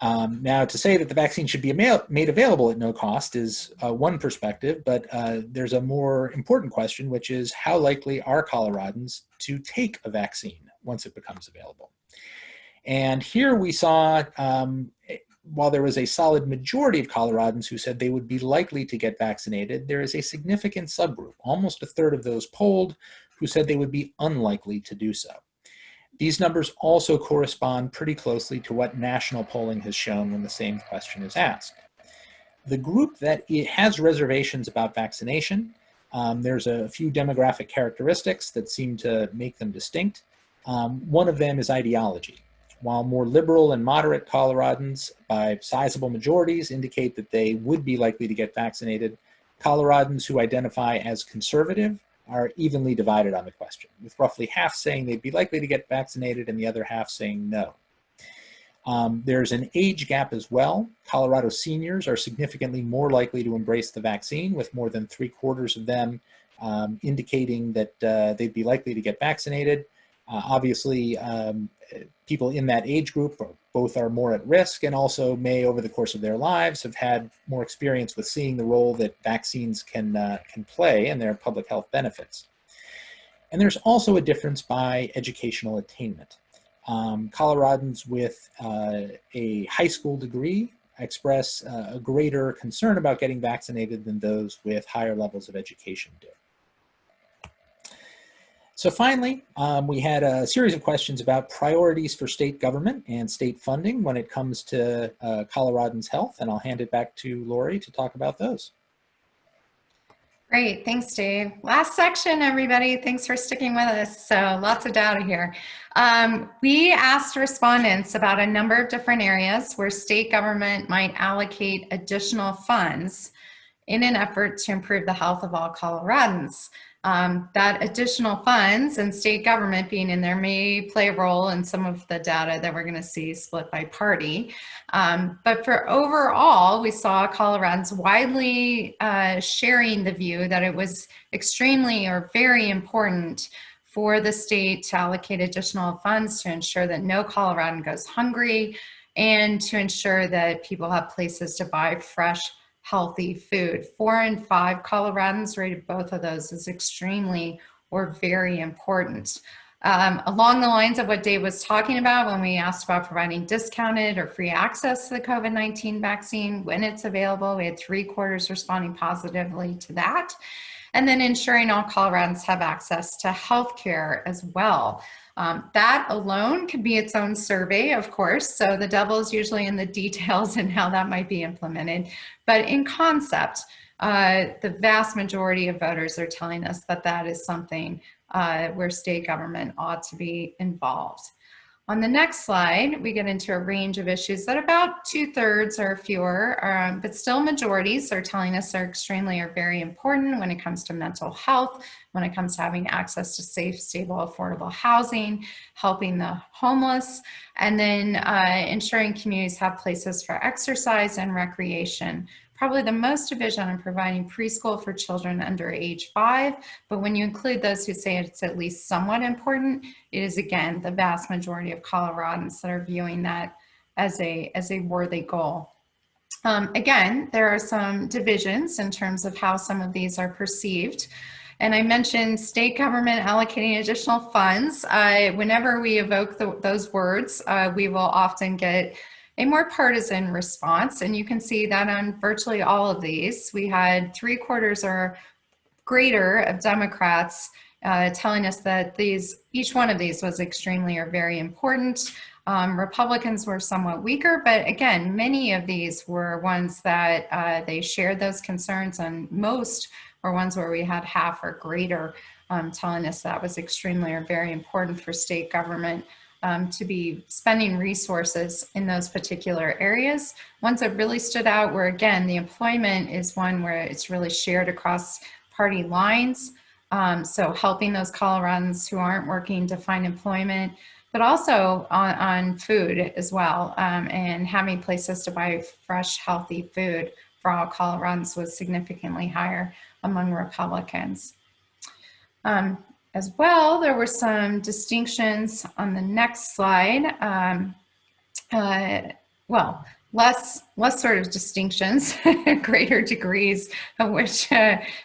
Now, to say that the vaccine should be made available at no cost is one perspective, but there's a more important question, which is how likely are Coloradans to take a vaccine once it becomes available? And here we saw, while there was a solid majority of Coloradans who said they would be likely to get vaccinated, there is a significant subgroup, almost 1/3 of those polled, who said they would be unlikely to do so. These numbers also correspond pretty closely to what national polling has shown when the same question is asked. The group that has reservations about vaccination, there's a few demographic characteristics that seem to make them distinct. One of them is ideology. While more liberal and moderate Coloradans by sizable majorities indicate that they would be likely to get vaccinated, Coloradans who identify as conservative are evenly divided on the question, with roughly half saying they'd be likely to get vaccinated and the other half saying no. There's an age gap as well. Colorado seniors are significantly more likely to embrace the vaccine, with more than 3/4 of them indicating that they'd be likely to get vaccinated. Obviously, people in that age group both are more at risk, and also may, over the course of their lives, have had more experience with seeing the role that vaccines can play in their public health benefits. And there's also a difference by educational attainment. Coloradans with a high school degree express a greater concern about getting vaccinated than those with higher levels of education do. So finally, we had a series of questions about priorities for state government and state funding when it comes to Coloradans' health, and I'll hand it back to Lori to talk about those. Great, thanks, Dave. Last section, everybody. Thanks for sticking with us. So lots of data here. We asked respondents about a number of different areas where state government might allocate additional funds in an effort to improve the health of all Coloradans. That additional funds and state government being in there may play a role in some of the data that we're going to see split by party. But for overall, we saw Coloradans widely sharing the view that it was extremely or very important for the state to allocate additional funds to ensure that no Coloradan goes hungry and to ensure that people have places to buy fresh, healthy food. 4 in 5 Coloradans rated both of those as extremely or very important. Along the lines of what Dave was talking about when we asked about providing discounted or free access to the COVID-19 vaccine when it's available, we had 3/4 responding positively to that. And then ensuring all Coloradans have access to healthcare as well. That alone could be its own survey, of course. So the devil is usually in the details and how that might be implemented. But in concept, the vast majority of voters are telling us that that is something where state government ought to be involved. On the next slide, we get into a range of issues that about 2/3 or fewer, but still majorities are telling us are extremely or very important when it comes to mental health, when it comes to having access to safe, stable, affordable housing, helping the homeless, and then ensuring communities have places for exercise and recreation. Probably the most division on providing preschool for children under age 5, but when you include those who say it's at least somewhat important, it is again the vast majority of Coloradans that are viewing that as a worthy goal. Again, there are some divisions in terms of how some of these are perceived. And I mentioned state government allocating additional funds. Whenever we evoke those words, we will often get a more partisan response. And you can see that on virtually all of these. We had 3/4 or greater of Democrats telling us that each one of these was extremely or very important. Republicans were somewhat weaker, but again, many of these were ones that they shared those concerns, and most were ones where we had half or greater telling us that was extremely or very important for state government to be spending resources in those particular areas. Ones that really stood out were, again, the employment is one where it's really shared across party lines. So helping those Coloradans who aren't working to find employment, but also on food as well, and having places to buy fresh, healthy food for all Coloradans was significantly higher among Republicans. As well, there were some distinctions on the next slide. Well, less sort of distinctions, greater degrees of which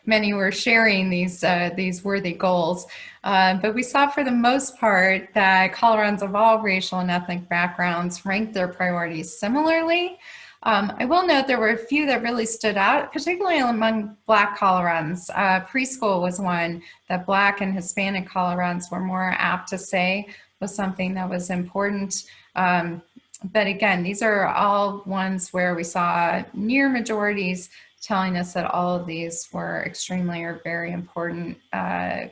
many were sharing these worthy goals. But we saw for the most part that Coloradans of all racial and ethnic backgrounds ranked their priorities similarly. I will note there were a few that really stood out, particularly among Black Coloradans. Preschool was one that Black and Hispanic Coloradans were more apt to say was something that was important. But again, these are all ones where we saw near majorities telling us that all of these were extremely or very important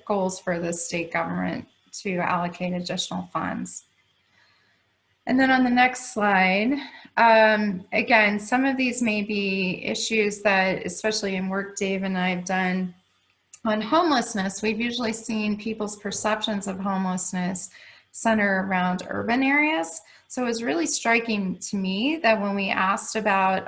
goals for the state government to allocate additional funds. And then on the next slide, again, some of these may be issues that, especially in work Dave and I have done on homelessness, we've usually seen people's perceptions of homelessness center around urban areas. So it was really striking to me that when we asked about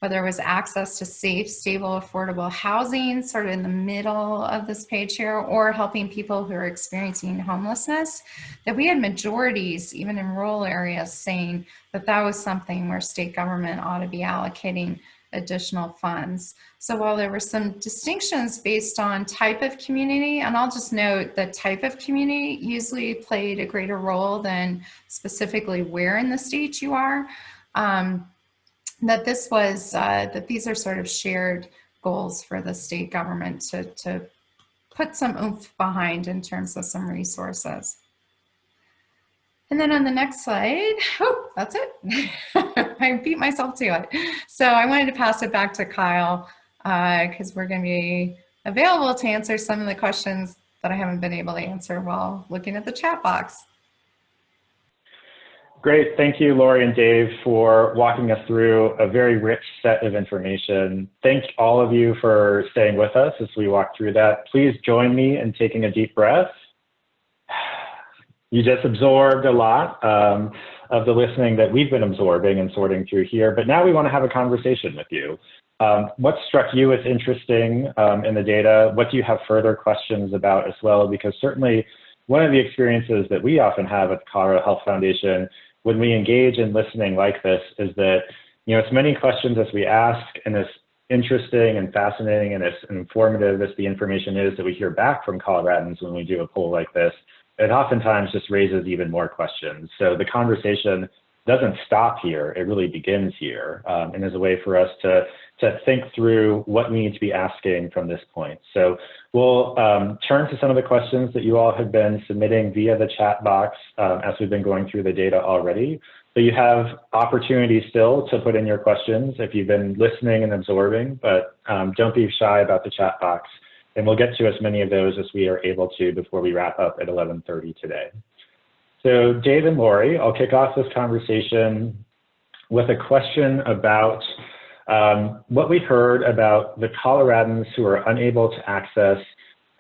whether it was access to safe, stable, affordable housing, sort of in the middle of this page here, or helping people who are experiencing homelessness, that we had majorities, even in rural areas, saying that that was something where state government ought to be allocating additional funds. So while there were some distinctions based on type of community, and I'll just note that type of community usually played a greater role than specifically where in the state you are, that this was, that these are sort of shared goals for the state government to put some oomph behind in terms of some resources. And then on the next slide, oh, that's it. I beat myself to it. So I wanted to pass it back to Kyle because we're going to be available to answer some of the questions that I haven't been able to answer while looking at the chat box. Great. Thank you, Lori and Dave, for walking us through a very rich set of information. Thank all of you for staying with us as we walk through that. Please join me in taking a deep breath. You just absorbed a lot of the listening that we've been absorbing and sorting through here, but now we want to have a conversation with you. What struck you as interesting in the data? What do you have further questions about as well? Because certainly one of the experiences that we often have at the Colorado Health Foundation when we engage in listening like this is that, you know, as many questions as we ask and as interesting and fascinating and as informative as the information is that we hear back from Coloradans when we do a poll like this, it oftentimes just raises even more questions. So the conversation doesn't stop here, it really begins here, and is a way for us to think through what we need to be asking from this point. So we'll turn to some of the questions that you all have been submitting via the chat box as we've been going through the data already. So you have opportunity still to put in your questions if you've been listening and absorbing, but don't be shy about the chat box. And we'll get to as many of those as we are able to before we wrap up at 11:30 today. So Dave and Lori, I'll kick off this conversation with a question about what we heard about the Coloradans who are unable to access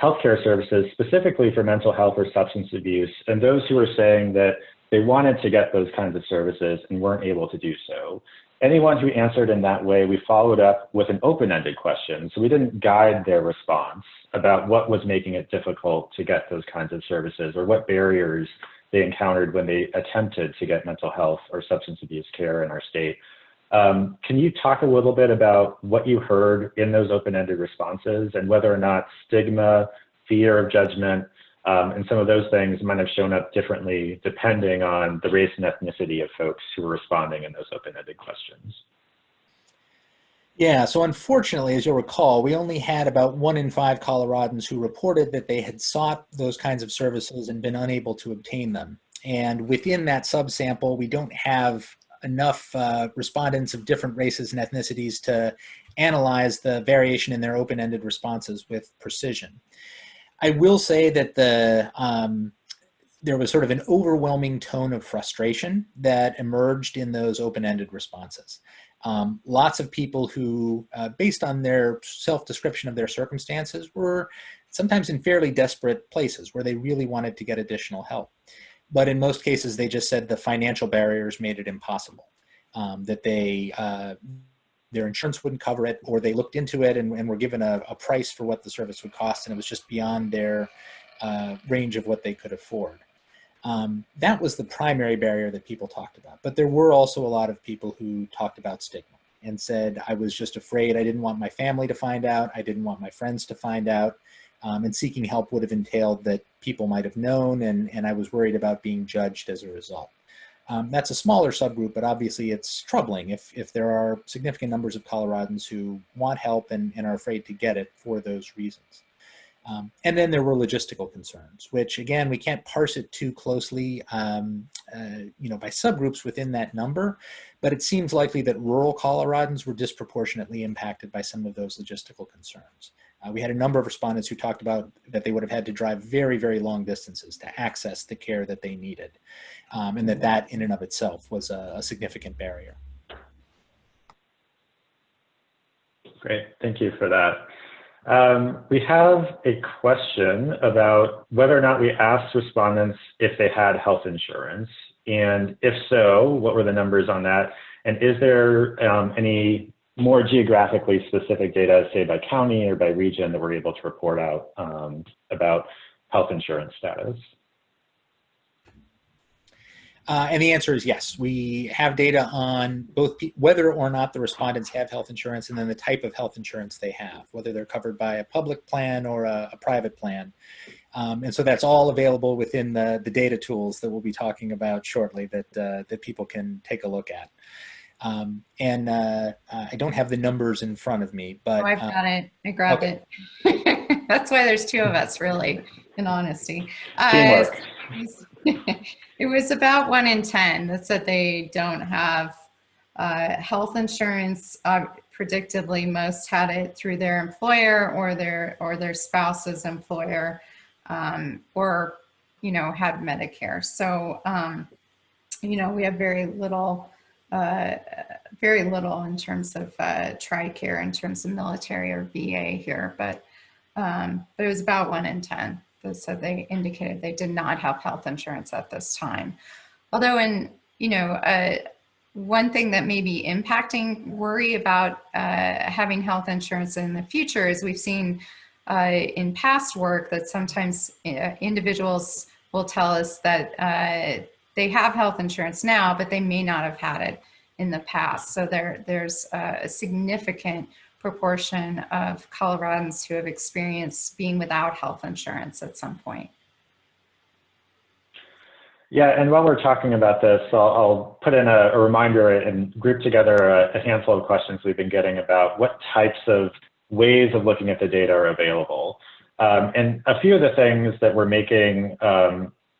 healthcare services, specifically for mental health or substance abuse, and those who are saying that they wanted to get those kinds of services and weren't able to do so. Anyone who answered in that way, we followed up with an open-ended question. So we didn't guide their response about what was making it difficult to get those kinds of services or what barriers they encountered when they attempted to get mental health or substance abuse care in our state. Can you talk a little bit about what you heard in those open-ended responses and whether or not stigma, fear of judgment, and some of those things might have shown up differently depending on the race and ethnicity of folks who were responding in those open-ended questions? Yeah, so unfortunately, as you'll recall, we only had about 1 in 5 Coloradans who reported that they had sought those kinds of services and been unable to obtain them. And within that subsample, we don't have enough respondents of different races and ethnicities to analyze the variation in their open-ended responses with precision. I will say that there was sort of an overwhelming tone of frustration that emerged in those open-ended responses. Lots of people who, based on their self-description of their circumstances, were sometimes in fairly desperate places where they really wanted to get additional help. But in most cases, they just said the financial barriers made it impossible, that their insurance wouldn't cover it, or they looked into it and were given a price for what the service would cost, and it was just beyond their range of what they could afford. That was the primary barrier that people talked about. But there were also a lot of people who talked about stigma and said, I was just afraid. I didn't want my family to find out. I didn't want my friends to find out. And seeking help would have entailed that people might have known, and I was worried about being judged as a result. That's a smaller subgroup, but obviously it's troubling if there are significant numbers of Coloradans who want help and are afraid to get it for those reasons. And then there were logistical concerns, which again, we can't parse it too closely, by subgroups within that number, but it seems likely that rural Coloradans were disproportionately impacted by some of those logistical concerns. We had a number of respondents who talked about that they would have had to drive very, very long distances to access the care that they needed, and that in and of itself was a significant barrier. Great, thank you for that. We have a question about whether or not we asked respondents if they had health insurance, and if so, what were the numbers on that? And is there any more geographically specific data, say by county or by region, that we're able to report out about health insurance status? And the answer is yes. We have data on both whether or not the respondents have health insurance and then the type of health insurance they have, whether they're covered by a public plan or a private plan. And so that's all available within the data tools that we'll be talking about shortly that people can take a look at. I don't have the numbers in front of me, but I've got it. I grabbed it. That's why there's 2 of us, really, in honesty. Teamwork. It was about 1 in 10 that said they don't have health insurance. Predictably, most had it through their employer or their spouse's employer, or had Medicare. So you know, we have very little in terms of TRICARE, in terms of military or VA here, but it was about 1 in 10. So they indicated they did not have health insurance at this time. Although one thing that may be impacting worry about having health insurance in the future is we've seen in past work that sometimes individuals will tell us that they have health insurance now, but they may not have had it in the past. So there's a significant proportion of Coloradans who have experienced being without health insurance at some point. Yeah, and while we're talking about this, I'll put in a reminder and group together a handful of questions we've been getting about what types of ways of looking at the data are available. And a few of the things that we're making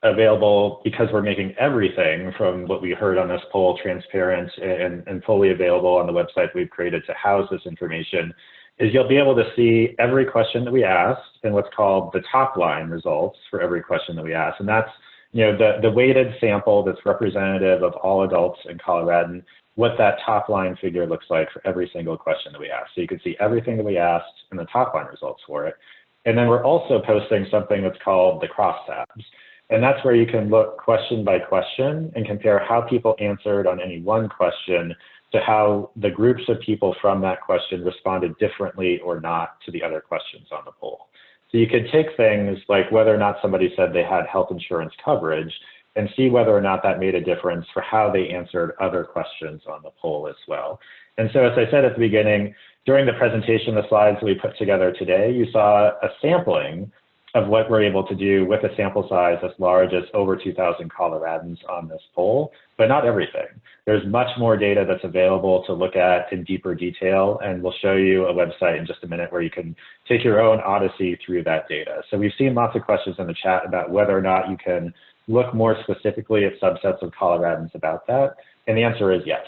available, because we're making everything from what we heard on this poll transparent and fully available on the website we've created to house this information, is you'll be able to see every question that we asked and what's called the top line results for every question that we asked. And that's, you know, the weighted sample that's representative of all adults in Colorado, what that top line figure looks like for every single question that we asked. So you can see everything that we asked and the top line results for it. And then we're also posting something that's called the Crosstabs. And that's where you can look question by question and compare how people answered on any one question to how the groups of people from that question responded differently or not to the other questions on the poll. So you could take things like whether or not somebody said they had health insurance coverage and see whether or not that made a difference for how they answered other questions on the poll as well. And so as I said at the beginning, during the presentation, the slides we put together today, you saw a sampling of what we're able to do with a sample size as large as over 2,000 Coloradans on this poll, but not everything. There's much more data that's available to look at in deeper detail, and we'll show you a website in just a minute where you can take your own odyssey through that data. So we've seen lots of questions in the chat about whether or not you can look more specifically at subsets of Coloradans about that, and the answer is yes.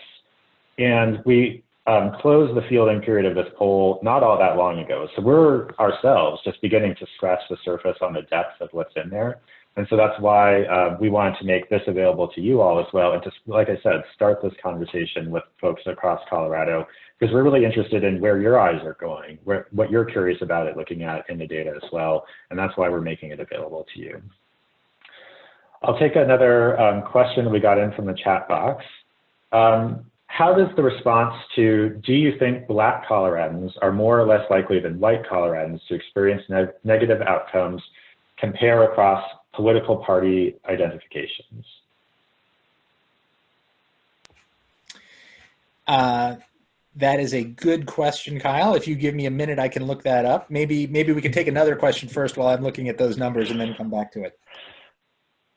And we closed the fielding period of this poll not all that long ago. So we're ourselves just beginning to scratch the surface on the depth of what's in there. And so that's why we wanted to make this available to you all as well. And just, like I said, start this conversation with folks across Colorado, because we're really interested in where your eyes are going, what you're curious about it, looking at in the data as well. And that's why we're making it available to you. I'll take another question we got in from the chat box. How does the response to, do you think Black Coloradans are more or less likely than white Coloradans to experience negative outcomes compare across political party identifications? That is a good question, Kyle. If you give me a minute, I can look that up. Maybe we can take another question first while I'm looking at those numbers and then come back to it.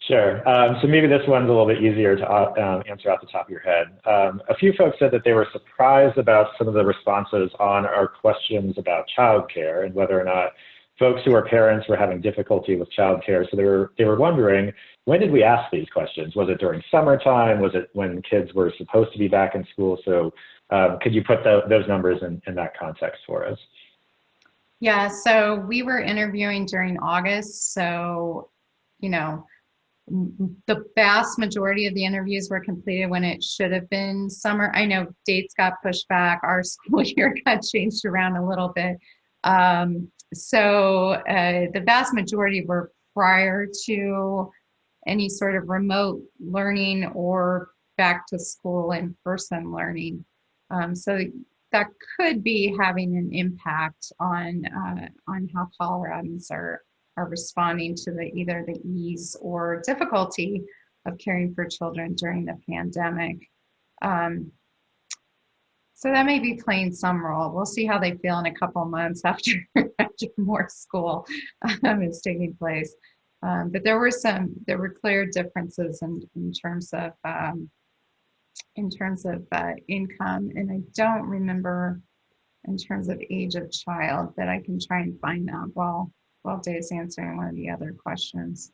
Sure. So maybe this one's a little bit easier to answer off the top of your head. A few folks said that they were surprised about some of the responses on our questions about childcare and whether or not folks who are parents were having difficulty with childcare. So they were wondering, when did we ask these questions? Was it during summertime? Was it when kids were supposed to be back in school? So could you put those numbers in that context for us? Yeah, so we were interviewing during August. So, you know, the vast majority of the interviews were completed when it should have been summer. I know dates got pushed back. Our school year got changed around a little bit. So the vast majority were prior to any sort of remote learning or back to school in-person learning. So that could be having an impact on how Coloradans are responding to either the ease or difficulty of caring for children during the pandemic. So that may be playing some role. We'll see how they feel in a couple months after more school is taking place. But there were clear differences in terms of income, and I don't remember in terms of age of child, but I can try and find that while Dave's answering one of the other questions.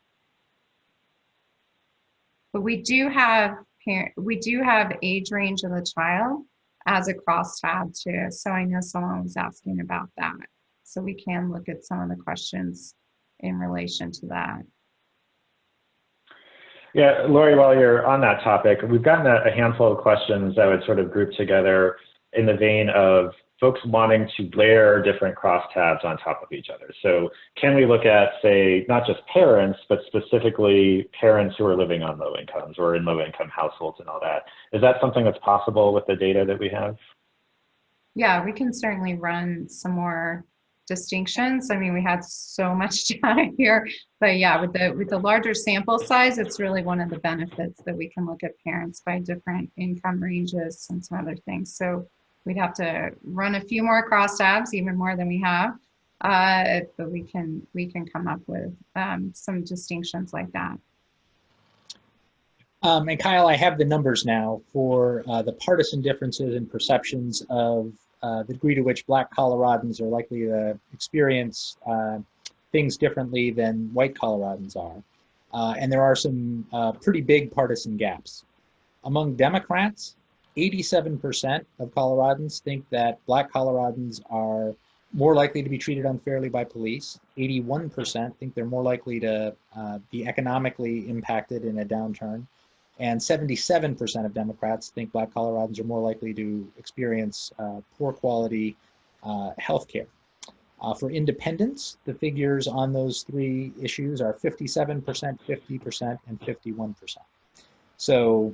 But we do have age range of the child as a crosstab too. So I know someone was asking about that. So we can look at some of the questions in relation to that. Yeah, Lori, while you're on that topic, we've gotten a handful of questions that would sort of group together in the vein of folks wanting to layer different crosstabs on top of each other. So can we look at, say, not just parents, but specifically parents who are living on low incomes or in low income households and all that? Is that something that's possible with the data that we have? Yeah, we can certainly run some more distinctions. I mean, we had so much data here, but yeah, with the larger sample size, it's really one of the benefits that we can look at parents by different income ranges and some other things. So we'd have to run a few more crosstabs, even more than we have, but we can come up with some distinctions like that. And Kyle, I have the numbers now for the partisan differences in perceptions of the degree to which Black Coloradans are likely to experience things differently than white Coloradans are. And there are some pretty big partisan gaps. Among Democrats, 87% of Coloradans think that Black Coloradans are more likely to be treated unfairly by police. 81% think they're more likely to be economically impacted in a downturn. And 77% of Democrats think Black Coloradans are more likely to experience poor quality health care. For independents, the figures on those three issues are 57%, 50%, and 51%. So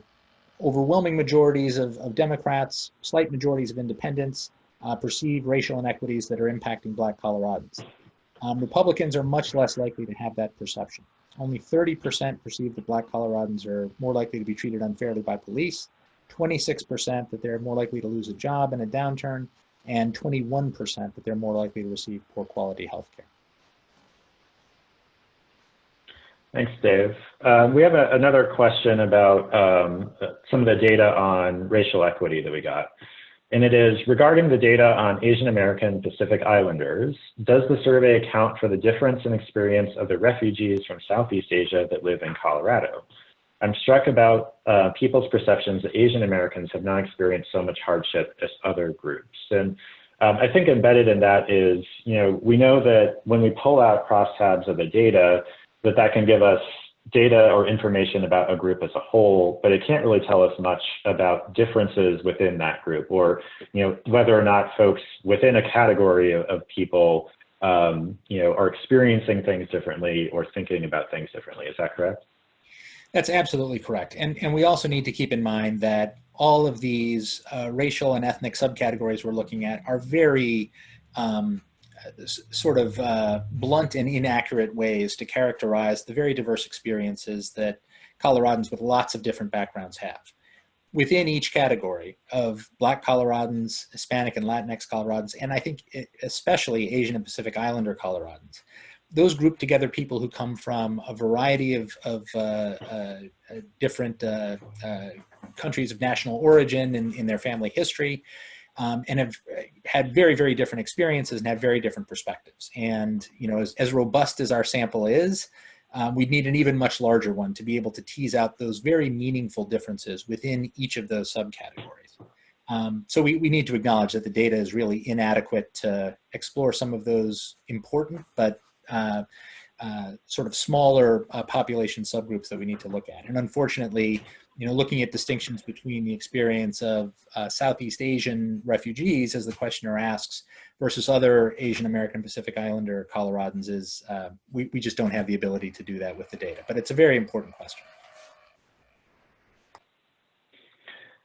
overwhelming majorities of Democrats, slight majorities of independents perceive racial inequities that are impacting Black Coloradans. Republicans are much less likely to have that perception. Only 30% perceive that Black Coloradans are more likely to be treated unfairly by police, 26% that they're more likely to lose a job in a downturn, and 21% that they're more likely to receive poor quality health care. Thanks, Dave. We have another question about some of the data on racial equity that we got. And it is, regarding the data on Asian American Pacific Islanders, does the survey account for the difference in experience of the refugees from Southeast Asia that live in Colorado? I'm struck about people's perceptions that Asian Americans have not experienced so much hardship as other groups. And I think embedded in that is, we know that when we pull out crosstabs of the data, that can give us data or information about a group as a whole, but it can't really tell us much about differences within that group, or whether or not folks within a category of people are experiencing things differently or thinking about things differently. Is that correct? That's absolutely correct. And we also need to keep in mind that all of these racial and ethnic subcategories we're looking at are very sort of blunt and inaccurate ways to characterize the very diverse experiences that Coloradans with lots of different backgrounds have. Within each category of Black Coloradans, Hispanic and Latinx Coloradans, and I think especially Asian and Pacific Islander Coloradans, those group together people who come from a variety of different countries of national origin in their family history, and have had very, very different experiences and have very different perspectives. And as robust as our sample is, we'd need an even much larger one to be able to tease out those very meaningful differences within each of those subcategories. So we need to acknowledge that the data is really inadequate to explore some of those important but sort of smaller population subgroups that we need to look at. And unfortunately, looking at distinctions between the experience of Southeast Asian refugees, as the questioner asks, versus other Asian American Pacific Islander Coloradans is, we just don't have the ability to do that with the data, but it's a very important question.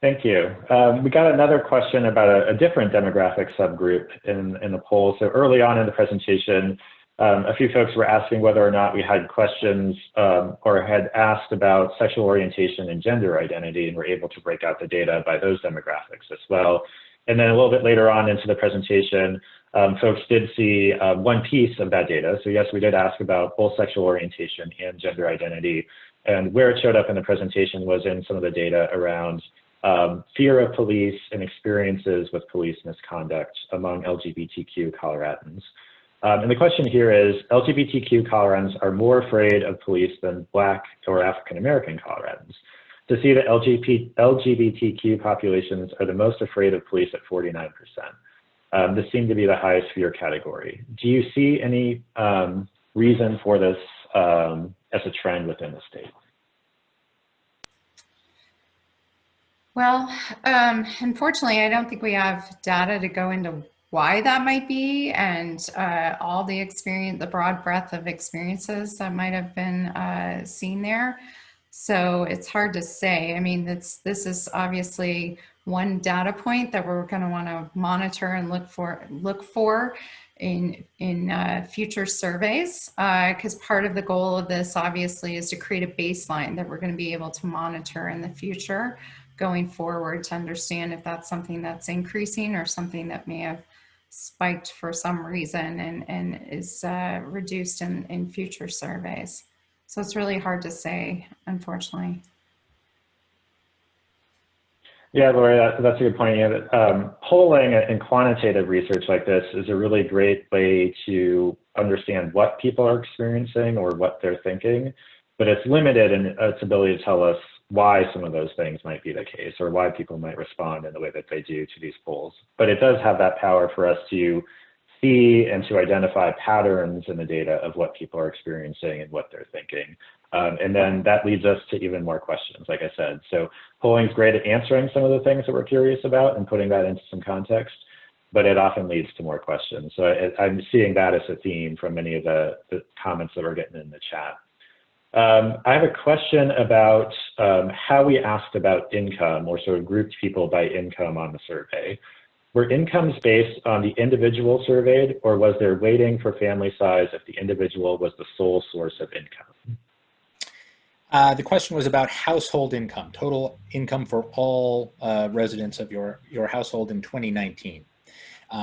Thank you. We got another question about a different demographic subgroup in the poll. So early on in the presentation, a few folks were asking whether or not we had questions or had asked about sexual orientation and gender identity, and were able to break out the data by those demographics as well. And then a little bit later on into the presentation, folks did see one piece of that data. So yes, we did ask about both sexual orientation and gender identity. And where it showed up in the presentation was in some of the data around fear of police and experiences with police misconduct among LGBTQ Coloradans. And the question here is, LGBTQ Coloradans are more afraid of police than Black or African American Coloradans. To see that LGBTQ populations are the most afraid of police at 49%. This seemed to be the highest fear category. Do you see any reason for this as a trend within the state? Well, unfortunately, I don't think we have data to go into why that might be, and all the experience, the broad breadth of experiences that might have been seen there. So it's hard to say. I mean, this is obviously one data point that we're going to want to monitor and look for in future surveys, because part of the goal of this obviously is to create a baseline that we're going to be able to monitor in the future going forward to understand if that's something that's increasing or something that may have spiked for some reason and is reduced in future surveys. So it's really hard to say, unfortunately. Yeah, Lori, that's a good point. You know, polling and quantitative research like this is a really great way to understand what people are experiencing or what they're thinking, but it's limited in its ability to tell us why some of those things might be the case or why people might respond in the way that they do to these polls. But it does have that power for us to see and to identify patterns in the data of what people are experiencing and what they're thinking. And then that leads us to even more questions, like I said. So polling is great at answering some of the things that we're curious about and putting that into some context, but it often leads to more questions. So I'm seeing that as a theme from many of the comments that we're getting in the chat. I have a question about how we asked about income or sort of grouped people by income on the survey. Were incomes based on the individual surveyed, or was there weighting for family size if the individual was the sole source of income? The question was about household income, total income for all residents of your household in 2019.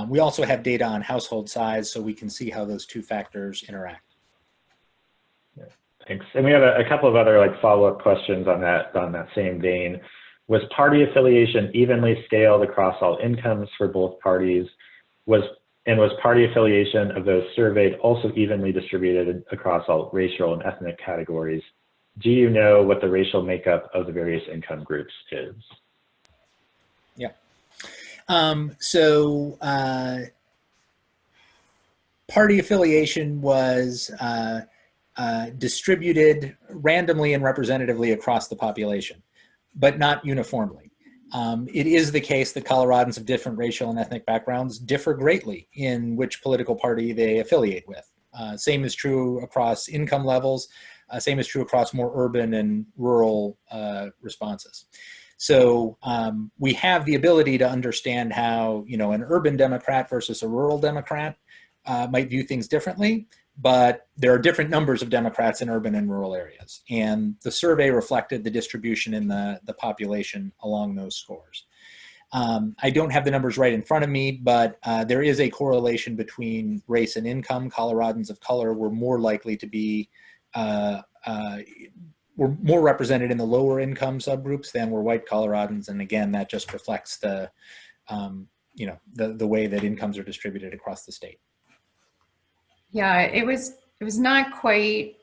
We also have data on household size, so we can see how those two factors interact. Yeah, thanks. And we have a couple of other follow-up questions on that same vein. Was party affiliation evenly scaled across all incomes for both parties? Was party affiliation of those surveyed also evenly distributed across all racial and ethnic categories? Do you know what the racial makeup of the various income groups is? Yeah. Party affiliation was distributed randomly and representatively across the population, but not uniformly. It is the case that Coloradans of different racial and ethnic backgrounds differ greatly in which political party they affiliate with. Same is true across income levels. Same is true across more urban and rural responses. So we have the ability to understand how, an urban Democrat versus a rural Democrat might view things differently, but there are different numbers of Democrats in urban and rural areas. And the survey reflected the distribution in the population along those scores. I don't have the numbers right in front of me, but there is a correlation between race and income. Coloradans of color were more likely to be were more represented in the lower income subgroups than were white Coloradans. And again, that just reflects the way that incomes are distributed across the state. Yeah, it was not quite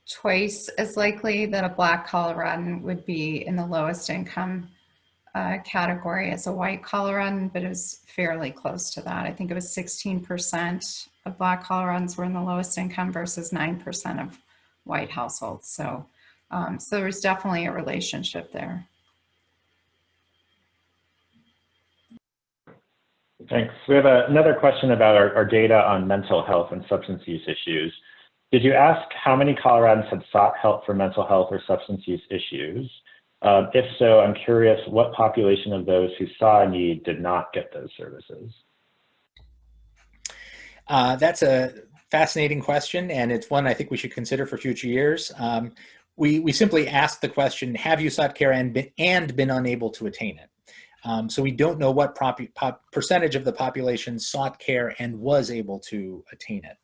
twice as likely that a Black Coloradan would be in the lowest income category as a white Coloradan, but it was fairly close to that. I think it was 16% of Black Coloradans were in the lowest income versus 9% of white households. So there was definitely a relationship there. Thanks. We have another question about our data on mental health and substance use issues. Did you ask how many Coloradans had sought help for mental health or substance use issues? If so, I'm curious what population of those who saw a need did not get those services? That's a fascinating question, and it's one I think we should consider for future years. We simply asked the question, have you sought care and been unable to attain it? So we don't know what percentage of the population sought care and was able to attain it.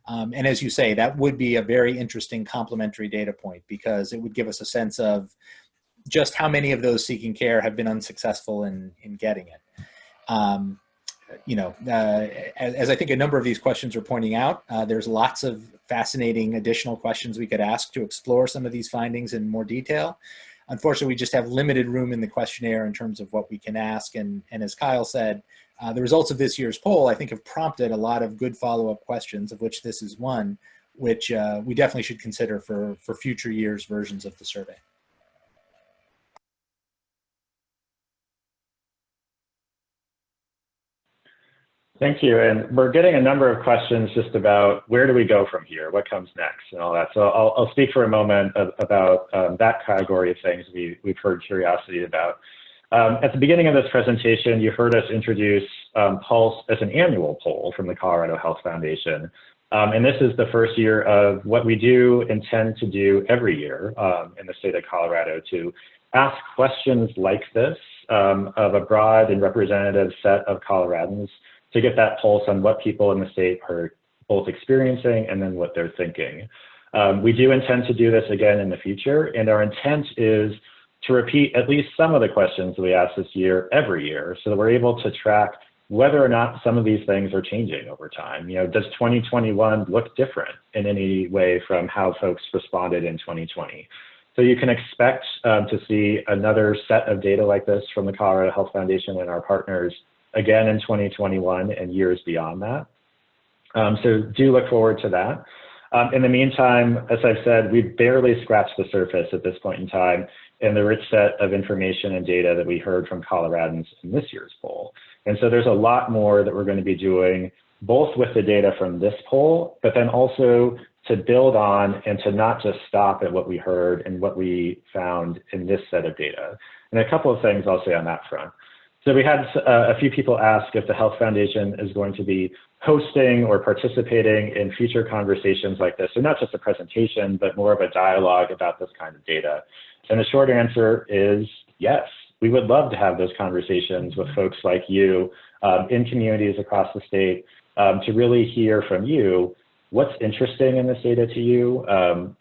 And as you say, that would be a very interesting complementary data point because it would give us a sense of just how many of those seeking care have been unsuccessful in getting it. As I think a number of these questions are pointing out, there's lots of fascinating additional questions we could ask to explore some of these findings in more detail. Unfortunately, we just have limited room in the questionnaire in terms of what we can ask. And as Kyle said, the results of this year's poll, I think, have prompted a lot of good follow-up questions, of which this is one, which we definitely should consider for future years' versions of the survey. Thank you. And we're getting a number of questions just about where do we go from here? What comes next and all that. So I'll speak for a moment about that category of things we've heard curiosity about. At the beginning of this presentation, you heard us introduce Pulse as an annual poll from the Colorado Health Foundation. And this is the first year of what we do intend to do every year in the state of Colorado, to ask questions like this of a broad and representative set of Coloradans, to get that pulse on what people in the state are both experiencing and then what they're thinking. We do intend to do this again in the future, and our intent is to repeat at least some of the questions that we ask this year every year, so that we're able to track whether or not some of these things are changing over time. You know, does 2021 look different in any way from how folks responded in 2020? So you can expect to see another set of data like this from the Colorado Health Foundation and our partners again in 2021 and years beyond that. So do look forward to that. In the meantime, as I've said, we've barely scratched the surface at this point in time in the rich set of information and data that we heard from Coloradans in this year's poll. And so there's a lot more that we're going to be doing, both with the data from this poll, but then also to build on and to not just stop at what we heard and what we found in this set of data. And a couple of things I'll say on that front. So we had a few people ask if the Health Foundation is going to be hosting or participating in future conversations like this. So not just a presentation, but more of a dialogue about this kind of data. And the short answer is yes. We would love to have those conversations with folks like you in communities across the state to really hear from you what's interesting in this data to you,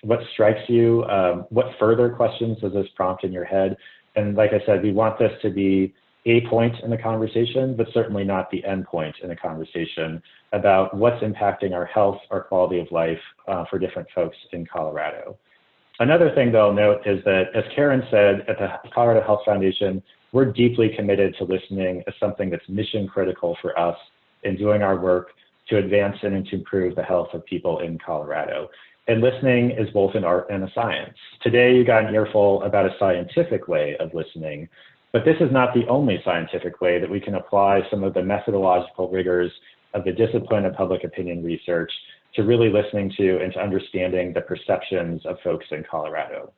what strikes you, what further questions does this prompt in your head. And like I said, we want this to be a point in the conversation, but certainly not the end point in the conversation about what's impacting our health, our quality of life for different folks in Colorado. Another thing that I'll note is that, as Karen said, at the Colorado Health Foundation, we're deeply committed to listening as something that's mission critical for us in doing our work to advance and to improve the health of people in Colorado. And listening is both an art and a science. Today, you got an earful about a scientific way of listening, but this is not the only scientific way that we can apply some of the methodological rigors of the discipline of public opinion research to really listening to and to understanding the perceptions of folks in Colorado.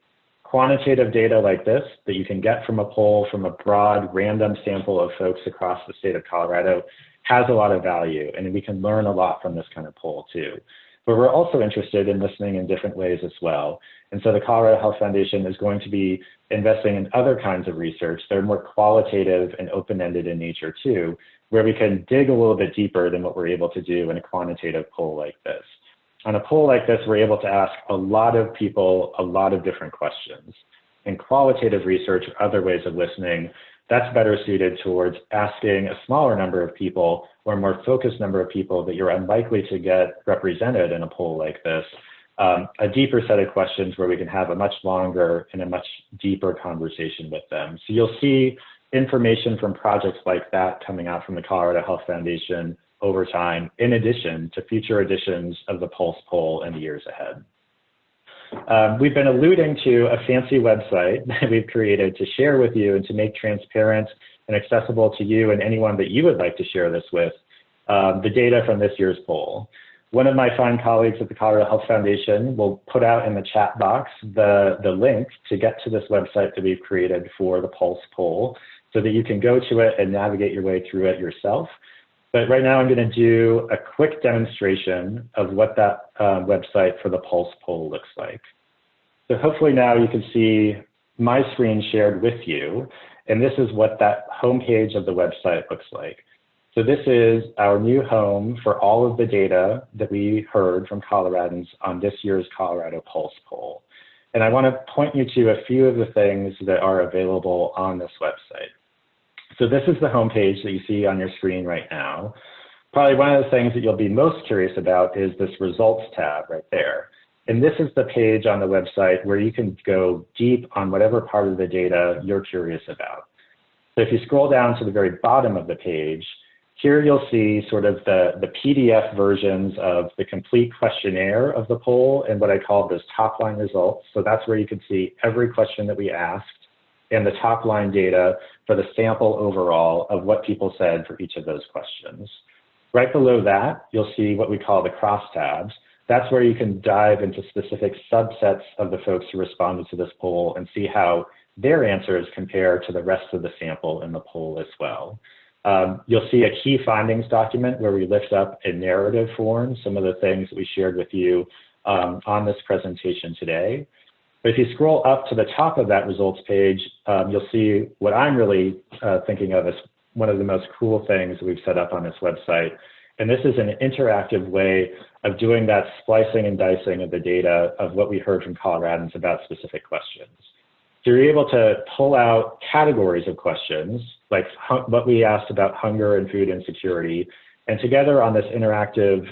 Quantitative data like this that you can get from a poll from a broad, random sample of folks across the state of Colorado has a lot of value, and we can learn a lot from this kind of poll too. But we're also interested in listening in different ways as well. And so the Colorado Health Foundation is going to be investing in other kinds of research that are more qualitative and open-ended in nature too, where we can dig a little bit deeper than what we're able to do in a quantitative poll like this. On a poll like this, we're able to ask a lot of people a lot of different questions. In qualitative research or other ways of listening, that's better suited towards asking a smaller number of people or a more focused number of people that you're unlikely to get represented in a poll like this, a deeper set of questions where we can have a much longer and a much deeper conversation with them. So you'll see information from projects like that coming out from the Colorado Health Foundation over time, in addition to future editions of the Pulse poll in the years ahead. We've been alluding to a fancy website that we've created to share with you and to make transparent and accessible to you and anyone that you would like to share this with, the data from this year's poll. One of my fine colleagues at the Colorado Health Foundation will put out in the chat box the link to get to this website that we've created for the Pulse poll so that you can go to it and navigate your way through it yourself. But right now I'm going to do a quick demonstration of what that website for the Pulse poll looks like. So hopefully now you can see my screen shared with you, and this is what that homepage of the website looks like. So this is our new home for all of the data that we heard from Coloradans on this year's Colorado Pulse poll. And I want to point you to a few of the things that are available on this website. So this is the homepage that you see on your screen right now. Probably one of the things that you'll be most curious about is this results tab right there. And this is the page on the website where you can go deep on whatever part of the data you're curious about. So if you scroll down to the very bottom of the page, here you'll see sort of the PDF versions of the complete questionnaire of the poll and what I call those top line results. So that's where you can see every question that we asked and the top line data for the sample overall of what people said for each of those questions. Right below that, you'll see what we call the crosstabs. That's where you can dive into specific subsets of the folks who responded to this poll and see how their answers compare to the rest of the sample in the poll as well. You'll see a key findings document where we lift up in narrative form some of the things that we shared with you on this presentation today. But if you scroll up to the top of that results page, you'll see what I'm really thinking of as one of the most cool things we've set up on this website. And this is an interactive way of doing that splicing and dicing of the data of what we heard from Coloradans about specific questions. So you're able to pull out categories of questions, like what we asked about hunger and food insecurity, and together on this interactive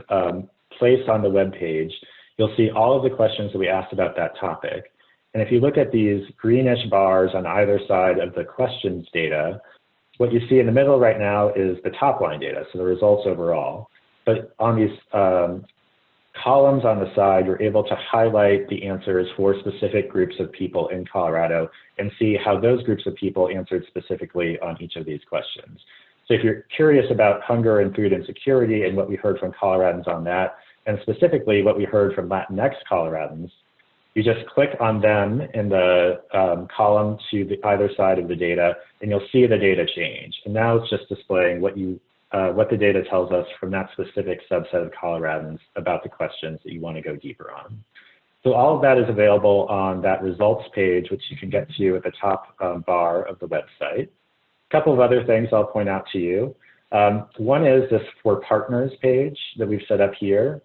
place on the web page, you'll see all of the questions that we asked about that topic. And if you look at these greenish bars on either side of the questions data, what you see in the middle right now is the top line data, so the results overall. But on these columns on the side, you're able to highlight the answers for specific groups of people in Colorado and see how those groups of people answered specifically on each of these questions. So if you're curious about hunger and food insecurity and what we heard from Coloradans on that, and specifically what we heard from Latinx Coloradans, you just click on them in the column to the either side of the data, and you'll see the data change. And now it's just displaying what the data tells us from that specific subset of Coloradans about the questions that you want to go deeper on. So all of that is available on that results page, which you can get to at the top bar of the website. A couple of other things I'll point out to you. One is this For Partners page that we've set up here.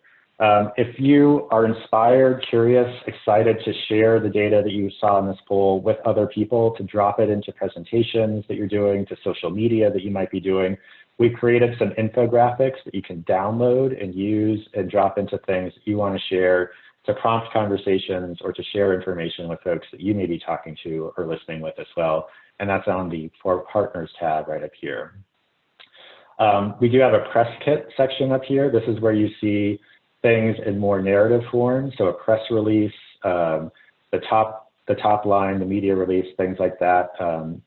If you are inspired, curious, excited to share the data that you saw in this poll with other people, to drop it into presentations that you're doing, to social media that you might be doing, we created some infographics that you can download and use and drop into things that you want to share to prompt conversations or to share information with folks that you may be talking to or listening with as well. And that's on the For Partners tab right up here. We do have a press kit section up here. This is where you see things in more narrative form. So a press release, the top line, the media release, things like that.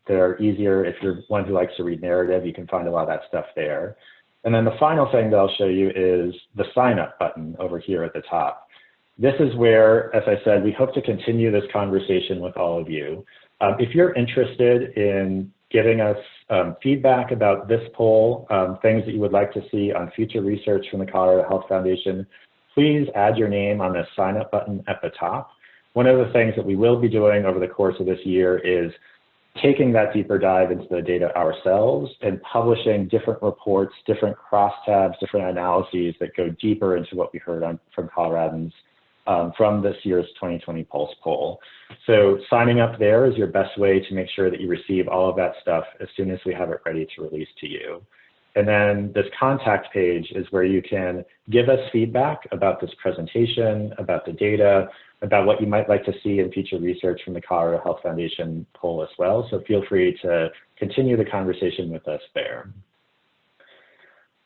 They're easier if you're one who likes to read narrative, you can find a lot of that stuff there. And then the final thing that I'll show you is the sign up button over here at the top. This is where, as I said, we hope to continue this conversation with all of you. If you're interested in giving us feedback about this poll, things that you would like to see on future research from the Colorado Health Foundation, please add your name on the sign up button at the top. One of the things that we will be doing over the course of this year is taking that deeper dive into the data ourselves and publishing different reports, different crosstabs, different analyses that go deeper into what we heard from Coloradans from this year's 2020 Pulse poll. So signing up there is your best way to make sure that you receive all of that stuff as soon as we have it ready to release to you. And then this contact page is where you can give us feedback about this presentation, about the data, about what you might like to see in future research from the Colorado Health Foundation poll as well. So feel free to continue the conversation with us there.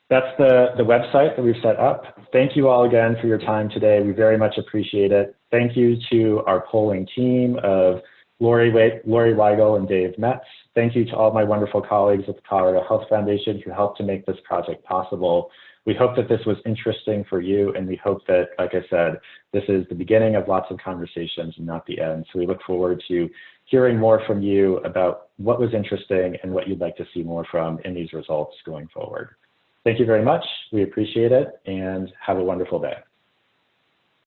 That's the website that we've set up. Thank you all again for your time today. We very much appreciate it. Thank you to our polling team of Lori Weigel and Dave Metz. Thank you to all my wonderful colleagues at the Colorado Health Foundation who helped to make this project possible. We hope that this was interesting for you, and we hope that, like I said, this is the beginning of lots of conversations and not the end. So we look forward to hearing more from you about what was interesting and what you'd like to see more from in these results going forward. Thank you very much. We appreciate it, and have a wonderful day.